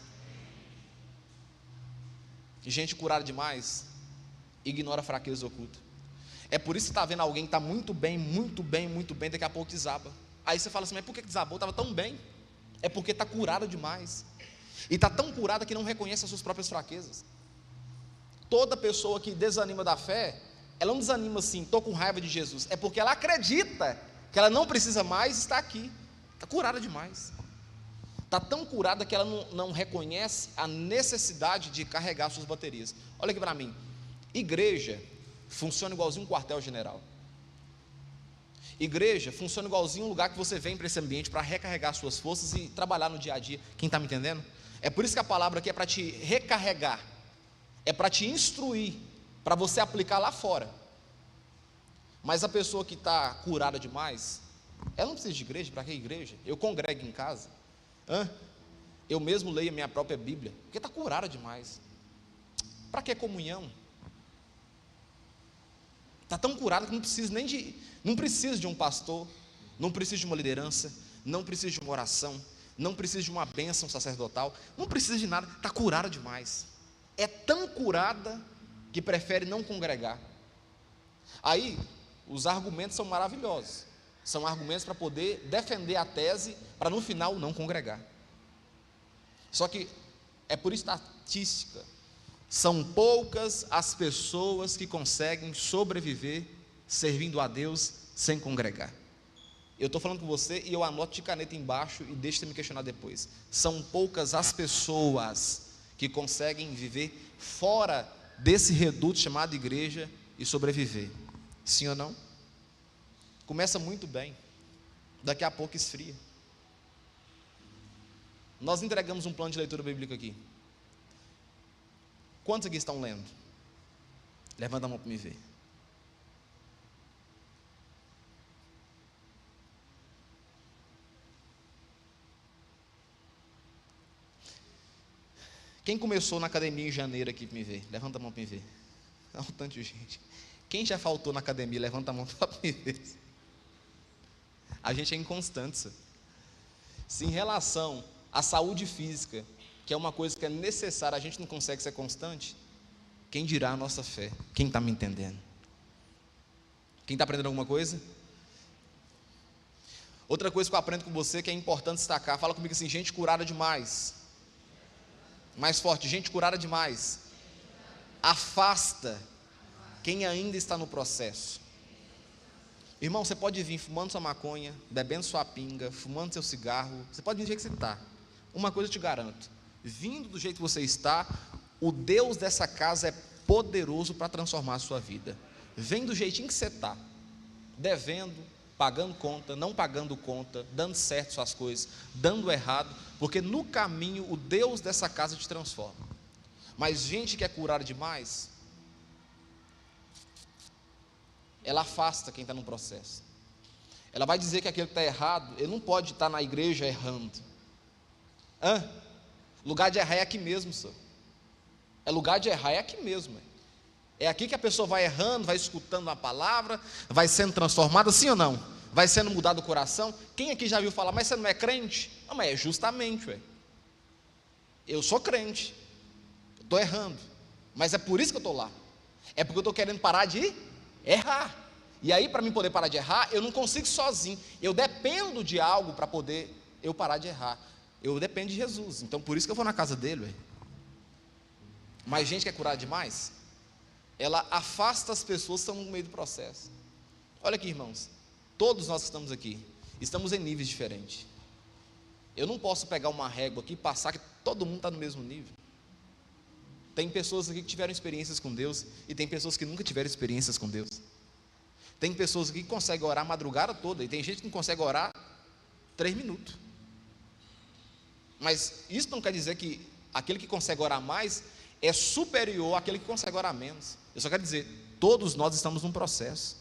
Gente curada demais ignora a fraqueza oculta. É por isso que está vendo alguém que está muito bem, muito bem, muito bem, daqui a pouco desaba. Aí você fala assim: mas por que desabou? Estava tão bem. É porque está curada demais. E está tão curada que não reconhece as suas próprias fraquezas. Toda pessoa que desanima da fé, ela não desanima assim: estou com raiva de Jesus. É porque ela acredita que ela não precisa mais estar aqui. Está curada demais. Está tão curada que ela não reconhece a necessidade de carregar suas baterias. Olha aqui para mim: igreja funciona igualzinho um quartel-general. Igreja funciona igualzinho um lugar que você vem para esse ambiente para recarregar suas forças e trabalhar no dia a dia. Quem está me entendendo? É por isso que a palavra aqui é para te recarregar, é para te instruir, para você aplicar lá fora. Mas a pessoa que está curada demais, ela não precisa de igreja. Para que igreja? Eu congrego em casa. Eu mesmo leio a minha própria Bíblia, porque está curada demais. Para que comunhão? Está tão curada que não precisa de um pastor, não precisa de uma liderança, não precisa de uma oração, não precisa de uma bênção sacerdotal, não precisa de nada, está curada demais. É tão curada que prefere não congregar. Aí, os argumentos são maravilhosos, são argumentos para poder defender a tese, para no final não congregar. Só que, é por estatística, são poucas as pessoas que conseguem sobreviver servindo a Deus sem congregar. Eu estou falando com você e eu anoto de caneta embaixo e deixa você me questionar depois. São poucas as pessoas que conseguem viver fora desse reduto chamado igreja e sobreviver. Sim ou não? Começa muito bem, daqui a pouco esfria. Nós entregamos um plano de leitura bíblica aqui. Quantos aqui estão lendo? Levanta a mão para me ver. Quem começou na academia em janeiro aqui para me ver? Levanta a mão para me ver. Há um tanto de gente. Quem já faltou na academia? Levanta a mão para me ver. A gente é inconstante, senhor. Se em relação à saúde física, que é uma coisa que é necessária, a gente não consegue ser constante, quem dirá a nossa fé? Quem está me entendendo? Quem está aprendendo alguma coisa? Outra coisa que eu aprendo com você, que é importante destacar, fala comigo assim: gente curada demais. Mais forte, gente curada demais afasta quem ainda está no processo. Irmão, você pode vir fumando sua maconha, bebendo sua pinga, fumando seu cigarro, você pode vir do jeito que você está. Uma coisa eu te garanto: vindo do jeito que você está, o Deus dessa casa é poderoso para transformar a sua vida. Vem do jeitinho que você está, devendo, pagando conta, não pagando conta, dando certo suas coisas, dando errado, porque no caminho o Deus dessa casa te transforma. Mas gente que é curada demais, ela afasta quem está no processo. Ela vai dizer que aquele que está errado, ele não pode estar na igreja errando. Lugar de errar é aqui mesmo, senhor. Lugar de errar é aqui mesmo. É aqui que a pessoa vai errando, vai escutando a palavra, vai sendo transformada, sim ou não? Vai sendo mudado o coração. Quem aqui já viu falar: mas você não é crente? Não, mas é justamente, eu sou crente, estou errando, mas é por isso que eu estou lá. É porque eu estou querendo parar de errar. E aí, para mim poder parar de errar, eu não consigo sozinho. Eu dependo de algo para poder eu parar de errar. Eu dependo de Jesus. Então por isso que eu vou na casa dele. Mas gente que é curada demais, ela afasta as pessoas que estão no meio do processo. Olha aqui, irmãos, todos nós que estamos aqui, estamos em níveis diferentes. Eu não posso pegar uma régua aqui e passar que todo mundo está no mesmo nível. Tem pessoas aqui que tiveram experiências com Deus, e tem pessoas que nunca tiveram experiências com Deus. Tem pessoas aqui que conseguem orar a madrugada toda, e tem gente que não consegue orar 3 minutos. Mas isso não quer dizer que aquele que consegue orar mais é superior àquele que consegue orar menos. Eu só quero dizer, todos nós estamos num processo.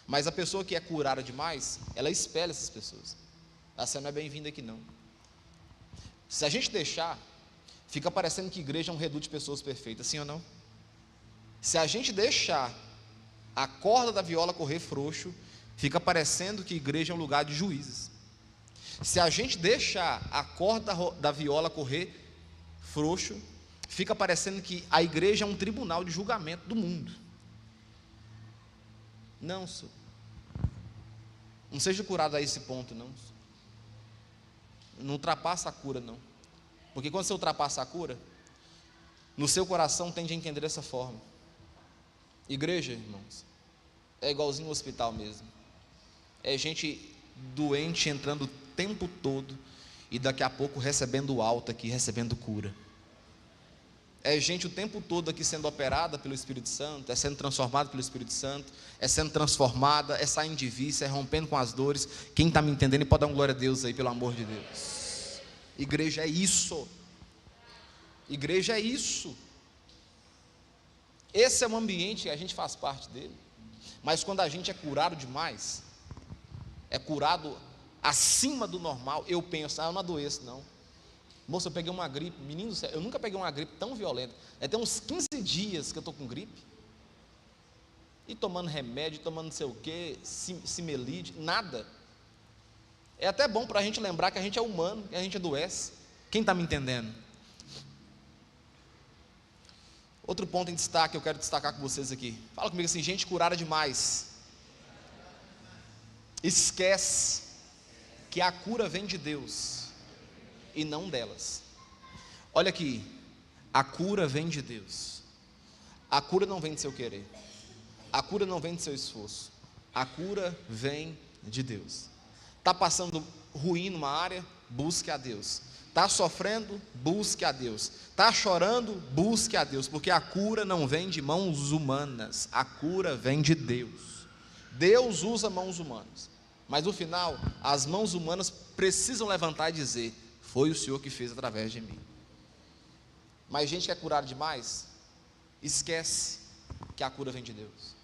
Mas a pessoa que é curada demais, ela espelha essas pessoas. Essa não é bem-vinda aqui não. Se a gente deixar, fica parecendo que igreja é um reduto de pessoas perfeitas, sim ou não? Se a gente deixar a corda da viola correr frouxo, fica parecendo que igreja é um lugar de juízes. Se a gente deixar a corda da viola correr frouxo, fica parecendo que a igreja é um tribunal de julgamento do mundo. Não, senhor. Não seja curado a esse ponto, não. Não ultrapassa a cura, não. Porque quando você ultrapassa a cura, no seu coração tende a entender dessa forma. Igreja, irmãos, é igualzinho ao hospital mesmo. É gente doente entrando o tempo todo e daqui a pouco recebendo alta aqui, recebendo cura. É gente o tempo todo aqui sendo operada pelo Espírito Santo, é sendo transformada pelo Espírito Santo, é sendo transformada, é saindo de vício, é rompendo com as dores. Quem está me entendendo pode dar uma glória a Deus aí, pelo amor de Deus. Igreja é isso. Igreja é isso. Esse é um ambiente que a gente faz parte dele. Mas quando a gente é curado demais, é curado acima do normal, eu penso: eu não adoeço não. Moça, eu peguei uma gripe, menino, eu nunca peguei uma gripe tão violenta. Tem uns 15 dias que eu estou com gripe. E tomando remédio, tomando não sei o que, Cimelide, nada. É até bom para a gente lembrar que a gente é humano, que a gente adoece. Quem está me entendendo? Outro ponto em destaque, eu quero destacar com vocês aqui. Fala comigo assim: gente curada demais esquece que a cura vem de Deus e não delas. Olha aqui, a cura vem de Deus. A cura não vem do seu querer. A cura não vem do seu esforço. A cura vem de Deus. Está passando ruim numa área? Busque a Deus. Está sofrendo? Busque a Deus. Está chorando? Busque a Deus, porque a cura não vem de mãos humanas, a cura vem de Deus. Deus usa mãos humanas, mas no final, as mãos humanas precisam levantar e dizer: foi o Senhor que fez através de mim. Mas gente que é curada demais, esquece que a cura vem de Deus.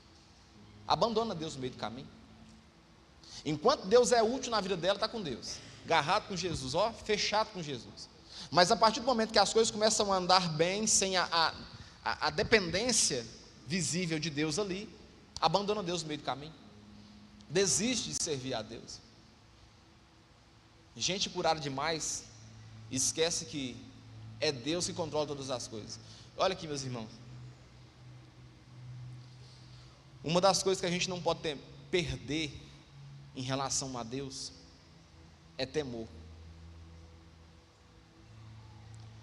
Abandona Deus no meio do caminho. Enquanto Deus é útil na vida dela, está com Deus, agarrado com Jesus, fechado com Jesus. Mas a partir do momento que as coisas começam a andar bem, sem a dependência visível de Deus ali, abandona Deus no meio do caminho, desiste de servir a Deus. Gente curada demais, esquece que é Deus que controla todas as coisas. Olha aqui, meus irmãos, uma das coisas que a gente não pode perder em relação a Deus é temor.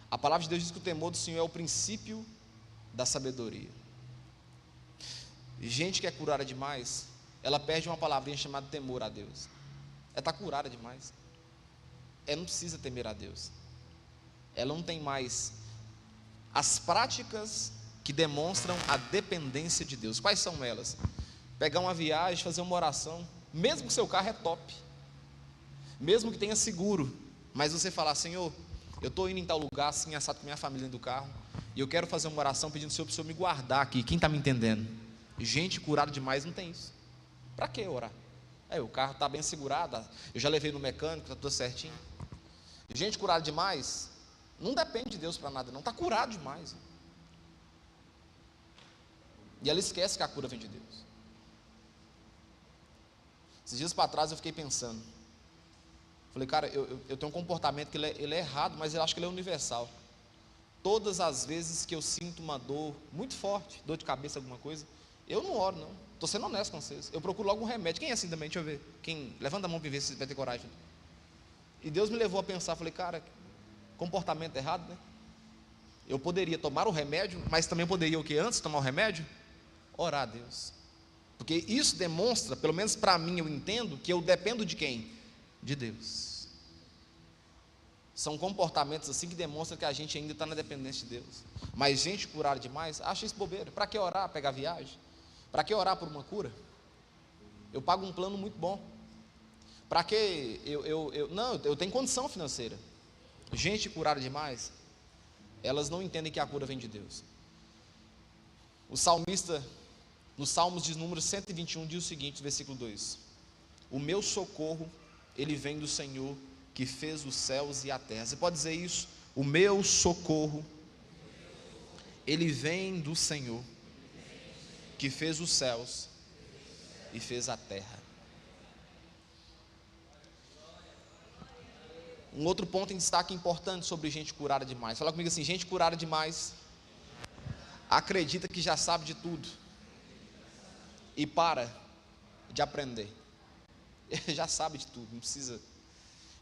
A palavra de Deus diz que o temor do Senhor é o princípio da sabedoria. Gente que é curada demais, ela perde uma palavrinha chamada temor a Deus. Ela está curada demais, ela não precisa temer a Deus. Ela não tem mais as práticas que demonstram a dependência de Deus. Quais são elas? Pegar uma viagem, fazer uma oração, mesmo que seu carro é top, mesmo que tenha seguro, mas você falar: Senhor, eu estou indo em tal lugar, assim, assado com minha família dentro do carro, e eu quero fazer uma oração pedindo ao Senhor para o Senhor me guardar aqui. Quem está me entendendo? Gente curada demais não tem isso. Para que orar? O carro está bem segurado, eu já levei no mecânico, está tudo certinho. Gente curada demais não depende de Deus para nada, não, está curado demais. E ela esquece que a cura vem de Deus. Esses dias para trás eu fiquei pensando, falei: cara, eu tenho um comportamento que ele é errado, mas eu acho que ele é universal. Todas as vezes que eu sinto uma dor muito forte, dor de cabeça, alguma coisa, eu não oro, não. Estou sendo honesto com vocês. Eu procuro logo um remédio. Quem é assim também? Deixa eu ver. Quem? Levanta a mão para ver se vai ter coragem. E Deus me levou a pensar, falei: cara, comportamento errado, né? Eu poderia tomar o remédio, mas também poderia o que antes de tomar o remédio? Orar a Deus. Porque isso demonstra, pelo menos para mim, eu entendo que eu dependo de quem? De Deus. São comportamentos assim que demonstram que a gente ainda está na dependência de Deus. Mas gente curada demais, acha isso bobeira. Para que orar, pegar viagem? Para que orar por uma cura? Eu pago um plano muito bom. Para que eu tenho condição financeira. Gente curada demais, elas não entendem que a cura vem de Deus. O salmista, nos Salmos de número 121, diz o seguinte, versículo 2: o meu socorro, ele vem do Senhor, que fez os céus e a terra. Você pode dizer isso? O meu socorro, ele vem do Senhor, que fez os céus e fez a terra. Um outro ponto em destaque importante sobre gente curada demais. Fala comigo assim: gente curada demais acredita que já sabe de tudo e para de aprender. Ele já sabe de tudo, não precisa.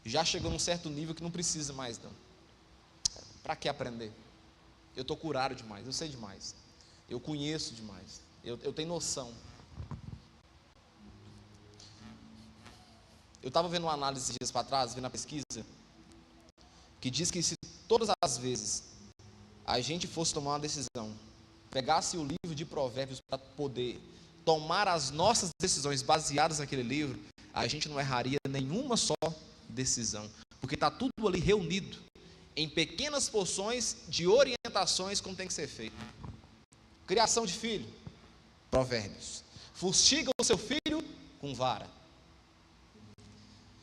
Já chegou num certo nível que não precisa mais, não. Para que aprender? Eu estou curado demais, eu sei demais, eu conheço demais, eu tenho noção. Eu estava vendo uma análise esses dias para trás, vendo a pesquisa, que diz que se todas as vezes a gente fosse tomar uma decisão, pegasse o livro de Provérbios para poder tomar as nossas decisões baseadas naquele livro, a gente não erraria nenhuma só decisão, porque está tudo ali reunido em pequenas porções de orientações como tem que ser feito. Criação de filho, Provérbios. Fustiga o seu filho com vara.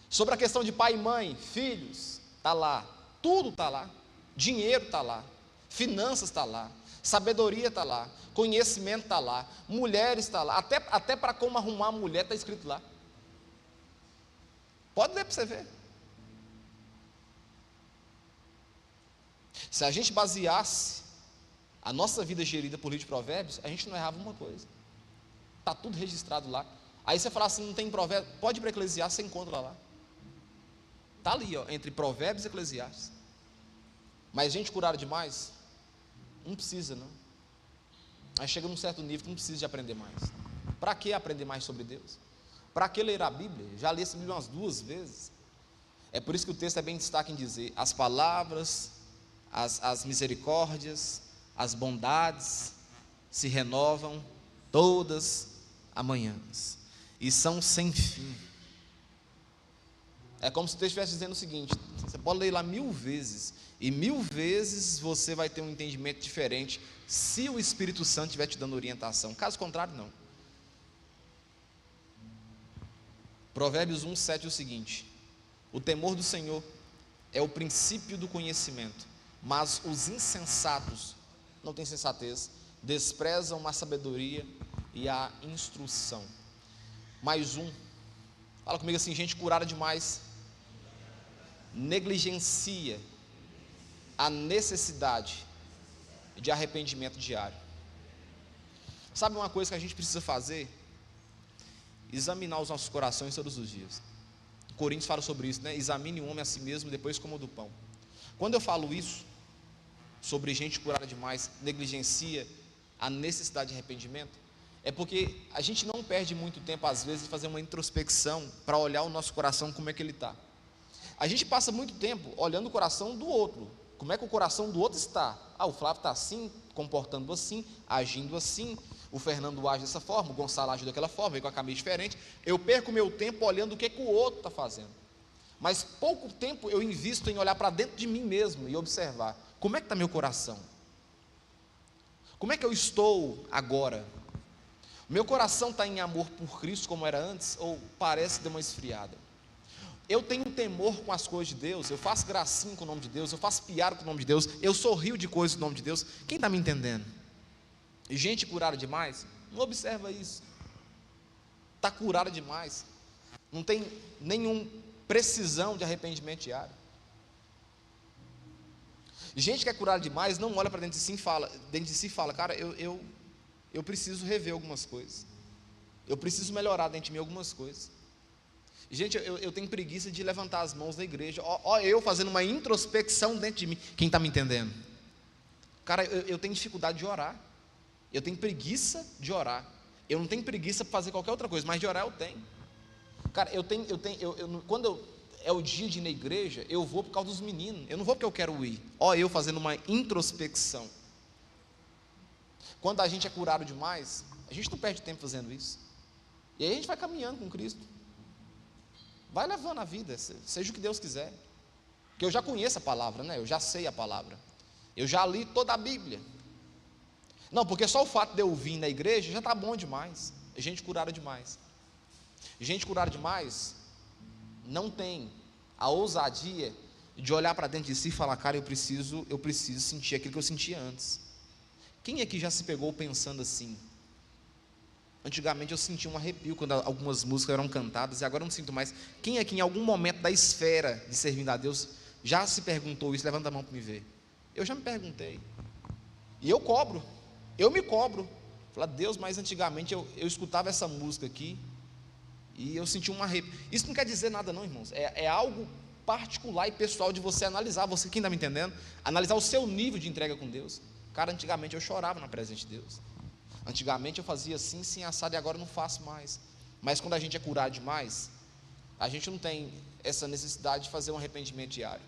Sobre a questão de pai e mãe, filhos, está lá, tudo está lá, dinheiro está lá, finanças está lá, sabedoria está lá, conhecimento está lá, mulheres está lá, até para como arrumar a mulher está escrito lá. Pode ler para você ver. Se a gente baseasse a nossa vida gerida por livro de Provérbios, a gente não errava uma coisa. Está tudo registrado lá. Aí você fala assim, não tem Provérbios, pode ir para Eclesiastes, você encontra lá. Está ali, ó, entre Provérbios e Eclesiastes. Mas gente curada demais, não precisa não. Aí chega num certo nível que não precisa de aprender mais. Para que aprender mais sobre Deus? Para que ler a Bíblia? Já li essa Bíblia umas 2 vezes. É por isso que o texto é bem destaque em dizer: as palavras, as misericórdias, as bondades se renovam todas as manhãs, e são sem fim. É como se o texto estivesse dizendo o seguinte: você pode ler lá 1000 vezes, e 1000 vezes você vai ter um entendimento diferente, se o Espírito Santo estiver te dando orientação. Caso contrário, não. Provérbios 1:7 é o seguinte: o temor do Senhor é o princípio do conhecimento, mas os insensatos, não têm sensatez, desprezam a sabedoria e a instrução. Mais um, fala comigo assim: gente curada demais negligencia a necessidade de arrependimento diário. Sabe uma coisa que a gente precisa fazer? Examinar os nossos corações todos os dias. Coríntios fala sobre isso, né? Examine o homem a si mesmo e depois coma do pão. Quando eu falo isso, sobre gente curada demais, negligencia a necessidade de arrependimento, é porque a gente não perde muito tempo, às vezes, de fazer uma introspecção para olhar o nosso coração, como é que ele está. A gente passa muito tempo olhando o coração do outro, como é que o coração do outro está. O Flávio está assim, comportando assim, agindo assim, o Fernando age dessa forma, o Gonçalo age daquela forma, vem com a camisa diferente. Eu perco meu tempo olhando o que o outro está fazendo, mas pouco tempo eu invisto em olhar para dentro de mim mesmo e observar: como é que está meu coração? Como é que eu estou agora? Meu coração está em amor por Cristo como era antes, ou parece que deu uma esfriada? Eu tenho temor com as coisas de Deus, eu faço gracinha com o nome de Deus, eu faço piada com o nome de Deus, eu sorrio de coisas do nome de Deus. Quem está me entendendo? Gente curada demais não observa isso, está curada demais, não tem nenhuma precisão de arrependimento diário. Gente que é curada demais não olha para dentro de si e fala: cara, eu preciso rever algumas coisas, eu preciso melhorar dentro de mim algumas coisas. Gente, eu tenho preguiça de levantar as mãos na igreja. Eu fazendo uma introspecção dentro de mim. Quem está me entendendo? Cara, eu tenho dificuldade de orar, eu tenho preguiça de orar. Eu não tenho preguiça para fazer qualquer outra coisa, mas de orar eu tenho. Cara, quando é o dia de ir na igreja, eu vou por causa dos meninos, eu não vou porque eu quero ir. Eu fazendo uma introspecção. Quando a gente é curado demais, a gente não perde tempo fazendo isso, e aí a gente vai caminhando com Cristo, vai levando a vida, seja o que Deus quiser, porque eu já conheço a palavra, né? Eu já sei a palavra, eu já li toda a Bíblia. Não, porque só o fato de eu vir na igreja já está bom demais. Gente curada demais, gente curada demais não tem a ousadia de olhar para dentro de si e falar: cara, eu preciso sentir aquilo que eu sentia antes. Quem aqui já se pegou pensando assim? Antigamente eu sentia um arrepio quando algumas músicas eram cantadas, e agora eu não sinto mais. Quem aqui em algum momento da esfera de servindo a Deus já se perguntou isso? Levanta a mão para me ver. Eu já me perguntei, e eu me cobro. Falar: Deus, mas antigamente eu escutava essa música aqui e eu senti um arrepio. Isso não quer dizer nada não, irmãos, é algo particular e pessoal de você analisar. Você, quem está me entendendo? Analisar o seu nível de entrega com Deus. Cara, antigamente eu chorava na presença de Deus, antigamente eu fazia assim, sim, assado, e agora eu não faço mais. Mas quando a gente é curado demais, a gente não tem essa necessidade de fazer um arrependimento diário.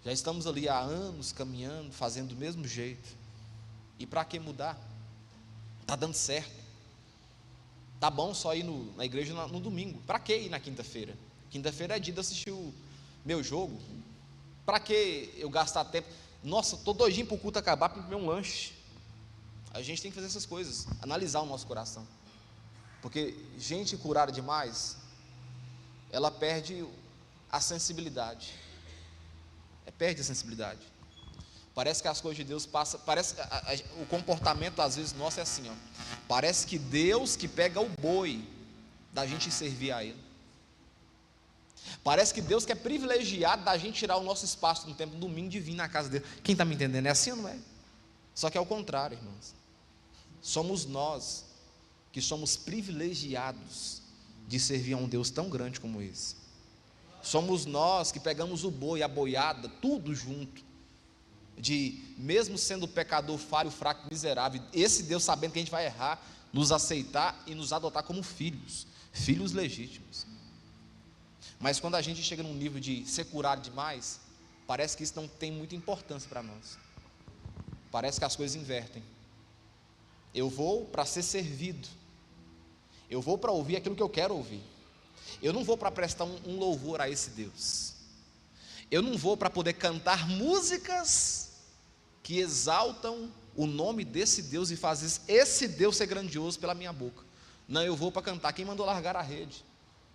Já estamos ali há anos caminhando, fazendo do mesmo jeito, e para que mudar? Está dando certo, tá bom só ir na igreja no domingo, para que ir na quinta-feira? Quinta-feira é dia de assistir o meu jogo, para que eu gastar tempo? Nossa, estou doidinho para o culto acabar para comer um lanche. A gente tem que fazer essas coisas, analisar o nosso coração, porque gente curada demais, ela perde a sensibilidade, perde a sensibilidade. Parece que as coisas de Deus passam, o comportamento às vezes nosso é assim, parece que Deus que pega o boi da gente servir a Ele. Parece que Deus quer privilegiar da gente tirar o nosso espaço no tempo do domingo de vir na casa dele. Quem está me entendendo? É assim ou não é? Só que é o contrário, irmãos. Somos nós que somos privilegiados de servir a um Deus tão grande como esse. Somos nós que pegamos o boi, a boiada, tudo junto, de mesmo sendo pecador, falho, fraco, miserável, esse Deus, sabendo que a gente vai errar, nos aceitar e nos adotar como filhos, filhos legítimos. Mas quando a gente chega num nível de ser curado demais, parece que isso não tem muita importância para nós. Parece que as coisas invertem. Eu vou para ser servido, eu vou para ouvir aquilo que eu quero ouvir. Eu não vou para prestar um louvor a esse Deus. Eu não vou para poder cantar músicas que exaltam o nome desse Deus e fazer esse Deus ser grandioso pela minha boca. Não, eu vou para cantar quem mandou largar a rede,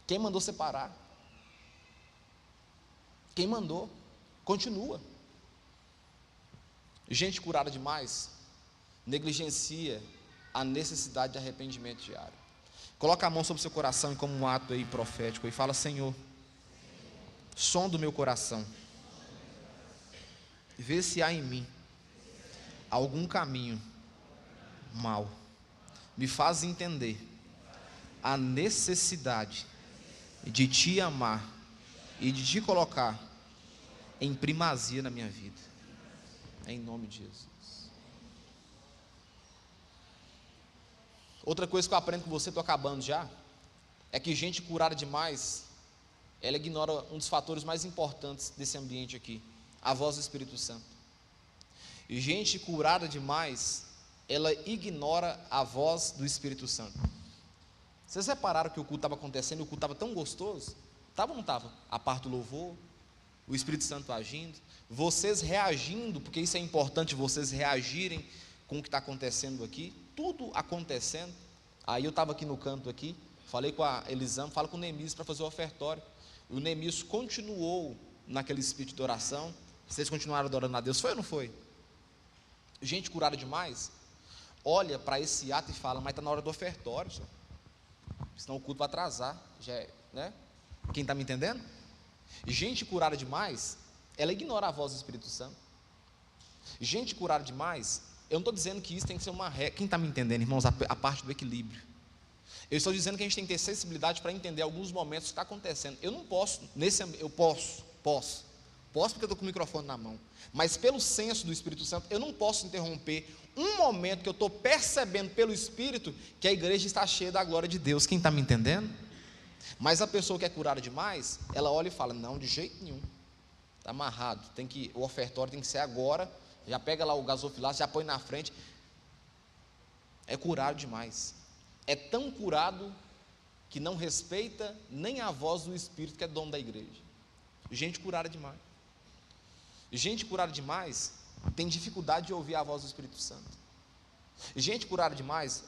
quem mandou separar, quem mandou, continua. Gente curada demais negligencia a necessidade de arrependimento diário. Coloca a mão sobre o seu coração como um ato aí profético e fala: Senhor, som do meu coração, vê se há em mim algum caminho mau, me faz entender a necessidade de te amar e de te colocar em primazia na minha vida, em nome de Jesus. Outra coisa que eu aprendo com você, estou acabando já, é que gente curada demais, ela ignora um dos fatores mais importantes desse ambiente aqui, a voz do Espírito Santo. E gente curada demais, ela ignora a voz do Espírito Santo. Vocês repararam que o culto estava acontecendo e o culto estava tão gostoso? Estava ou não estava? A parte do louvor, o Espírito Santo agindo, vocês reagindo, porque isso é importante, vocês reagirem com o que está acontecendo aqui, tudo acontecendo. Aí eu estava aqui no canto aqui, falei com a Elisama, falo com o Neemias para fazer o ofertório. O Neemias continuou naquele espírito de oração. Vocês continuaram adorando a Deus, foi ou não foi? Gente curada demais, olha para esse ato e fala: mas está na hora do ofertório, senhor. Senão o culto vai atrasar, já é, né? Quem está me entendendo? Gente curada demais, ela ignora a voz do Espírito Santo. Gente curada demais, eu não estou dizendo que isso tem que ser uma regra. Quem está me entendendo, irmãos, a parte do equilíbrio. Eu estou dizendo que a gente tem que ter sensibilidade para entender alguns momentos que está acontecendo. Eu não posso, eu posso porque eu estou com o microfone na mão, mas pelo senso do Espírito Santo, eu não posso interromper um momento que eu estou percebendo pelo Espírito que a igreja está cheia da glória de Deus. Quem está me entendendo? Mas a pessoa que é curada demais, ela olha e fala: não, de jeito nenhum, está amarrado, o ofertório tem que ser agora, já pega lá o gasofilaço, já põe na frente. É curado demais, é tão curado que não respeita nem a voz do Espírito, que é dono da igreja. Gente curada demais. Gente curada demais tem dificuldade de ouvir a voz do Espírito Santo. Gente curada demais,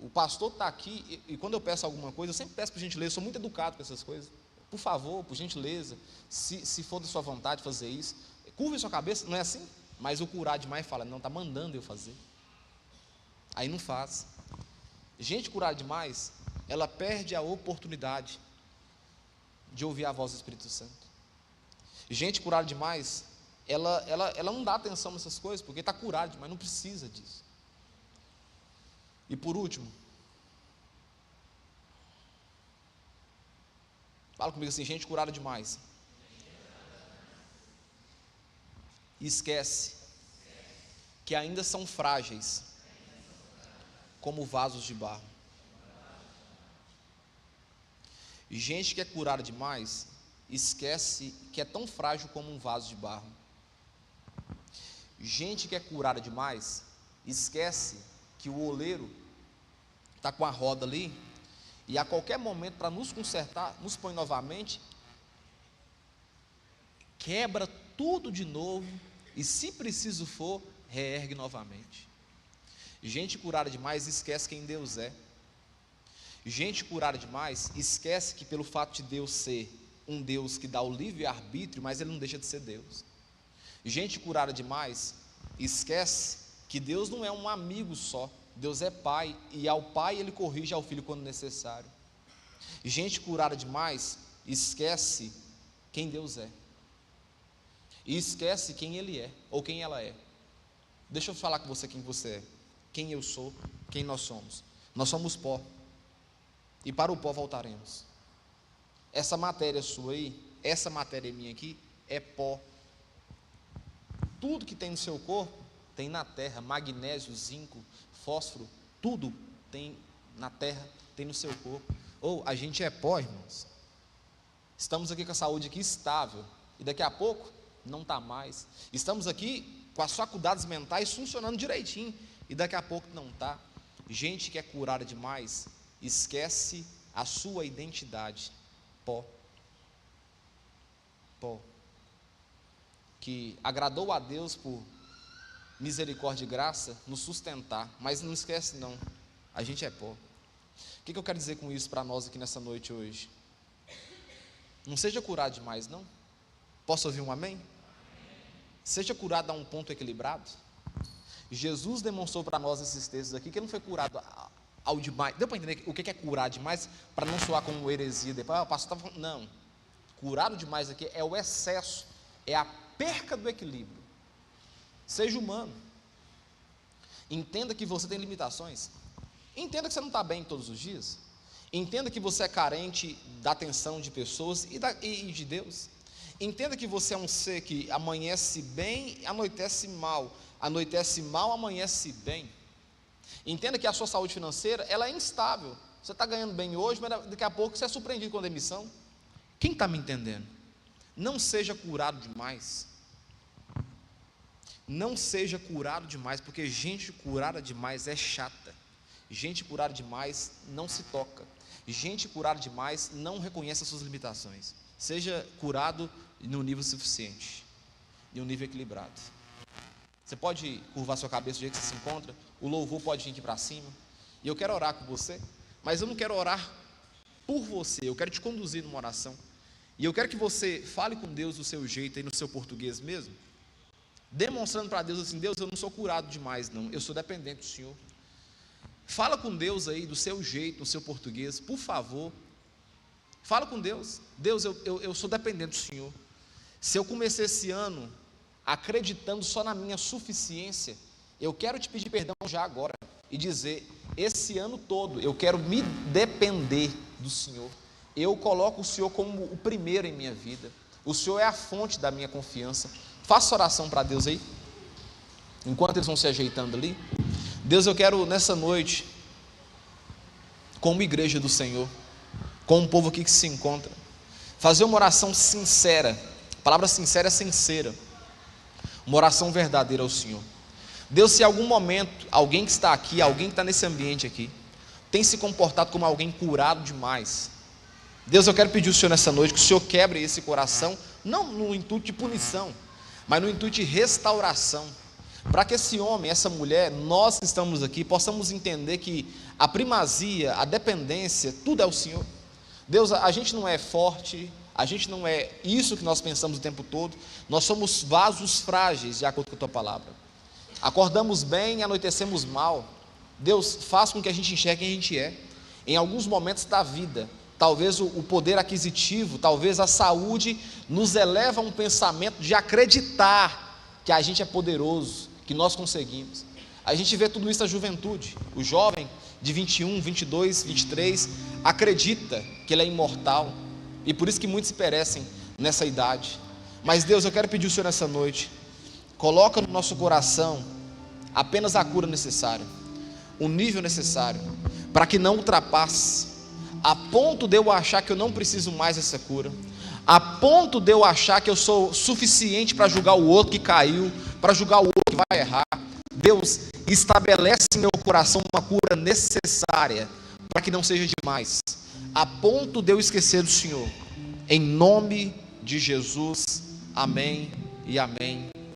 o pastor está aqui e quando eu peço alguma coisa, eu sempre peço por gentileza, eu sou muito educado com essas coisas. Por favor, por gentileza, se for da sua vontade fazer isso, curve sua cabeça, não é assim? Mas o curado demais fala: não, está mandando eu fazer. Aí não faz. Gente curada demais, ela perde a oportunidade de ouvir a voz do Espírito Santo. Gente curada demais, ela não dá atenção nessas coisas, porque está curada demais, não precisa disso. E por último, fala comigo assim: gente curada demais esquece que ainda são frágeis como vasos de barro. Gente que é curada demais esquece que é tão frágil como um vaso de barro. Gente que é curada demais esquece que o oleiro está com a roda ali e a qualquer momento, para nos consertar, nos põe novamente, quebra tudo de novo e, se preciso for, reergue novamente. Gente curada demais esquece quem Deus é. Gente curada demais esquece que, pelo fato de Deus ser um Deus que dá o livre-arbítrio, mas Ele não deixa de ser Deus. Gente curada demais esquece que Deus não é um amigo só, Deus é Pai, e ao Pai Ele corrige ao Filho quando necessário. Gente curada demais esquece quem Deus é. E esquece quem Ele é, ou quem ela é. Deixa eu falar com você quem você é, quem eu sou, quem nós somos. Nós somos pó, e para o pó voltaremos. Essa matéria sua aí, essa matéria minha aqui, é pó. Tudo que tem no seu corpo, tem na terra, magnésio, zinco, fósforo, tudo tem na terra, tem no seu corpo. Ou a gente é pó, irmãos. Estamos aqui com a saúde aqui estável, e daqui a pouco não está mais. Estamos aqui com as faculdades mentais funcionando direitinho, e daqui a pouco não está. Gente que é curada demais, esquece a sua identidade. Pó. Pó. Que agradou a Deus por misericórdia e graça nos sustentar, mas não esquece não, a gente é pó. O que eu quero dizer com isso para nós aqui nessa noite hoje? Não seja curado demais, não. Posso ouvir um amém? Seja curado a um ponto equilibrado. Jesus demonstrou para nós esses textos aqui que ele não foi curado ao demais. Deu para entender o que é curar demais, para não soar como heresia depois? O pastor estava falando, não. Curado demais aqui é o excesso, é a perca do equilíbrio. Seja humano. Entenda que você tem limitações. Entenda que você não está bem todos os dias. Entenda que você é carente da atenção de pessoas e de Deus. Entenda que você é um ser que amanhece bem, anoitece mal, amanhece bem. Entenda que a sua saúde financeira, ela é instável. Você está ganhando bem hoje, mas daqui a pouco você é surpreendido com a demissão. Quem está me entendendo? Não seja curado demais. Não seja curado demais, porque gente curada demais é chata. Gente curada demais não se toca. Gente curada demais não reconhece as suas limitações. Seja curado no nível suficiente, em um nível equilibrado. Você pode curvar sua cabeça do jeito que você se encontra, o louvor pode vir aqui para cima, e eu quero orar com você, mas eu não quero orar por você, eu quero te conduzir numa oração, e eu quero que você fale com Deus do seu jeito, aí no seu português mesmo, demonstrando para Deus assim, Deus, eu não sou curado demais não, eu sou dependente do Senhor. Fala com Deus aí do seu jeito, no seu português, por favor. Fala com Deus. Deus, eu sou dependente do Senhor. Se eu comecei esse ano acreditando só na minha suficiência, eu quero te pedir perdão já agora e dizer, esse ano todo eu quero me depender do Senhor. Eu coloco o Senhor como o primeiro em minha vida. O Senhor é a fonte da minha confiança. Faça oração para Deus aí, enquanto eles vão se ajeitando ali. Deus, eu quero nessa noite, como igreja do Senhor, com um povo aqui que se encontra, fazer uma oração sincera. A palavra sincera é sincera, uma oração verdadeira ao Senhor. Deus, se em algum momento, alguém que está aqui, alguém que está nesse ambiente aqui, tem se comportado como alguém curado demais, Deus, eu quero pedir ao Senhor nessa noite, que o Senhor quebre esse coração, não no intuito de punição, mas no intuito de restauração, para que esse homem, essa mulher, nós que estamos aqui, possamos entender que a primazia, a dependência, tudo é o Senhor. Deus, a gente não é forte, a gente não é isso que nós pensamos o tempo todo, nós somos vasos frágeis, de acordo com a Tua palavra. Acordamos bem e anoitecemos mal. Deus, faz com que a gente enxergue quem a gente é. Em alguns momentos da vida, talvez o poder aquisitivo, talvez a saúde, nos eleva a um pensamento de acreditar que a gente é poderoso, que nós conseguimos. A gente vê tudo isso na juventude. O jovem de 21, 22, 23 acredita que ele é imortal, e por isso que muitos se perecem nessa idade. Mas Deus, eu quero pedir ao Senhor nessa noite, coloca no nosso coração apenas a cura necessária, o nível necessário, para que não ultrapasse, a ponto de eu achar que eu não preciso mais dessa cura, a ponto de eu achar que eu sou suficiente para julgar o outro que caiu, para julgar o outro que vai errar. Deus, estabelece em meu coração uma cura necessária, para que não seja demais, a ponto de eu esquecer do Senhor. Em nome de Jesus, amém e amém.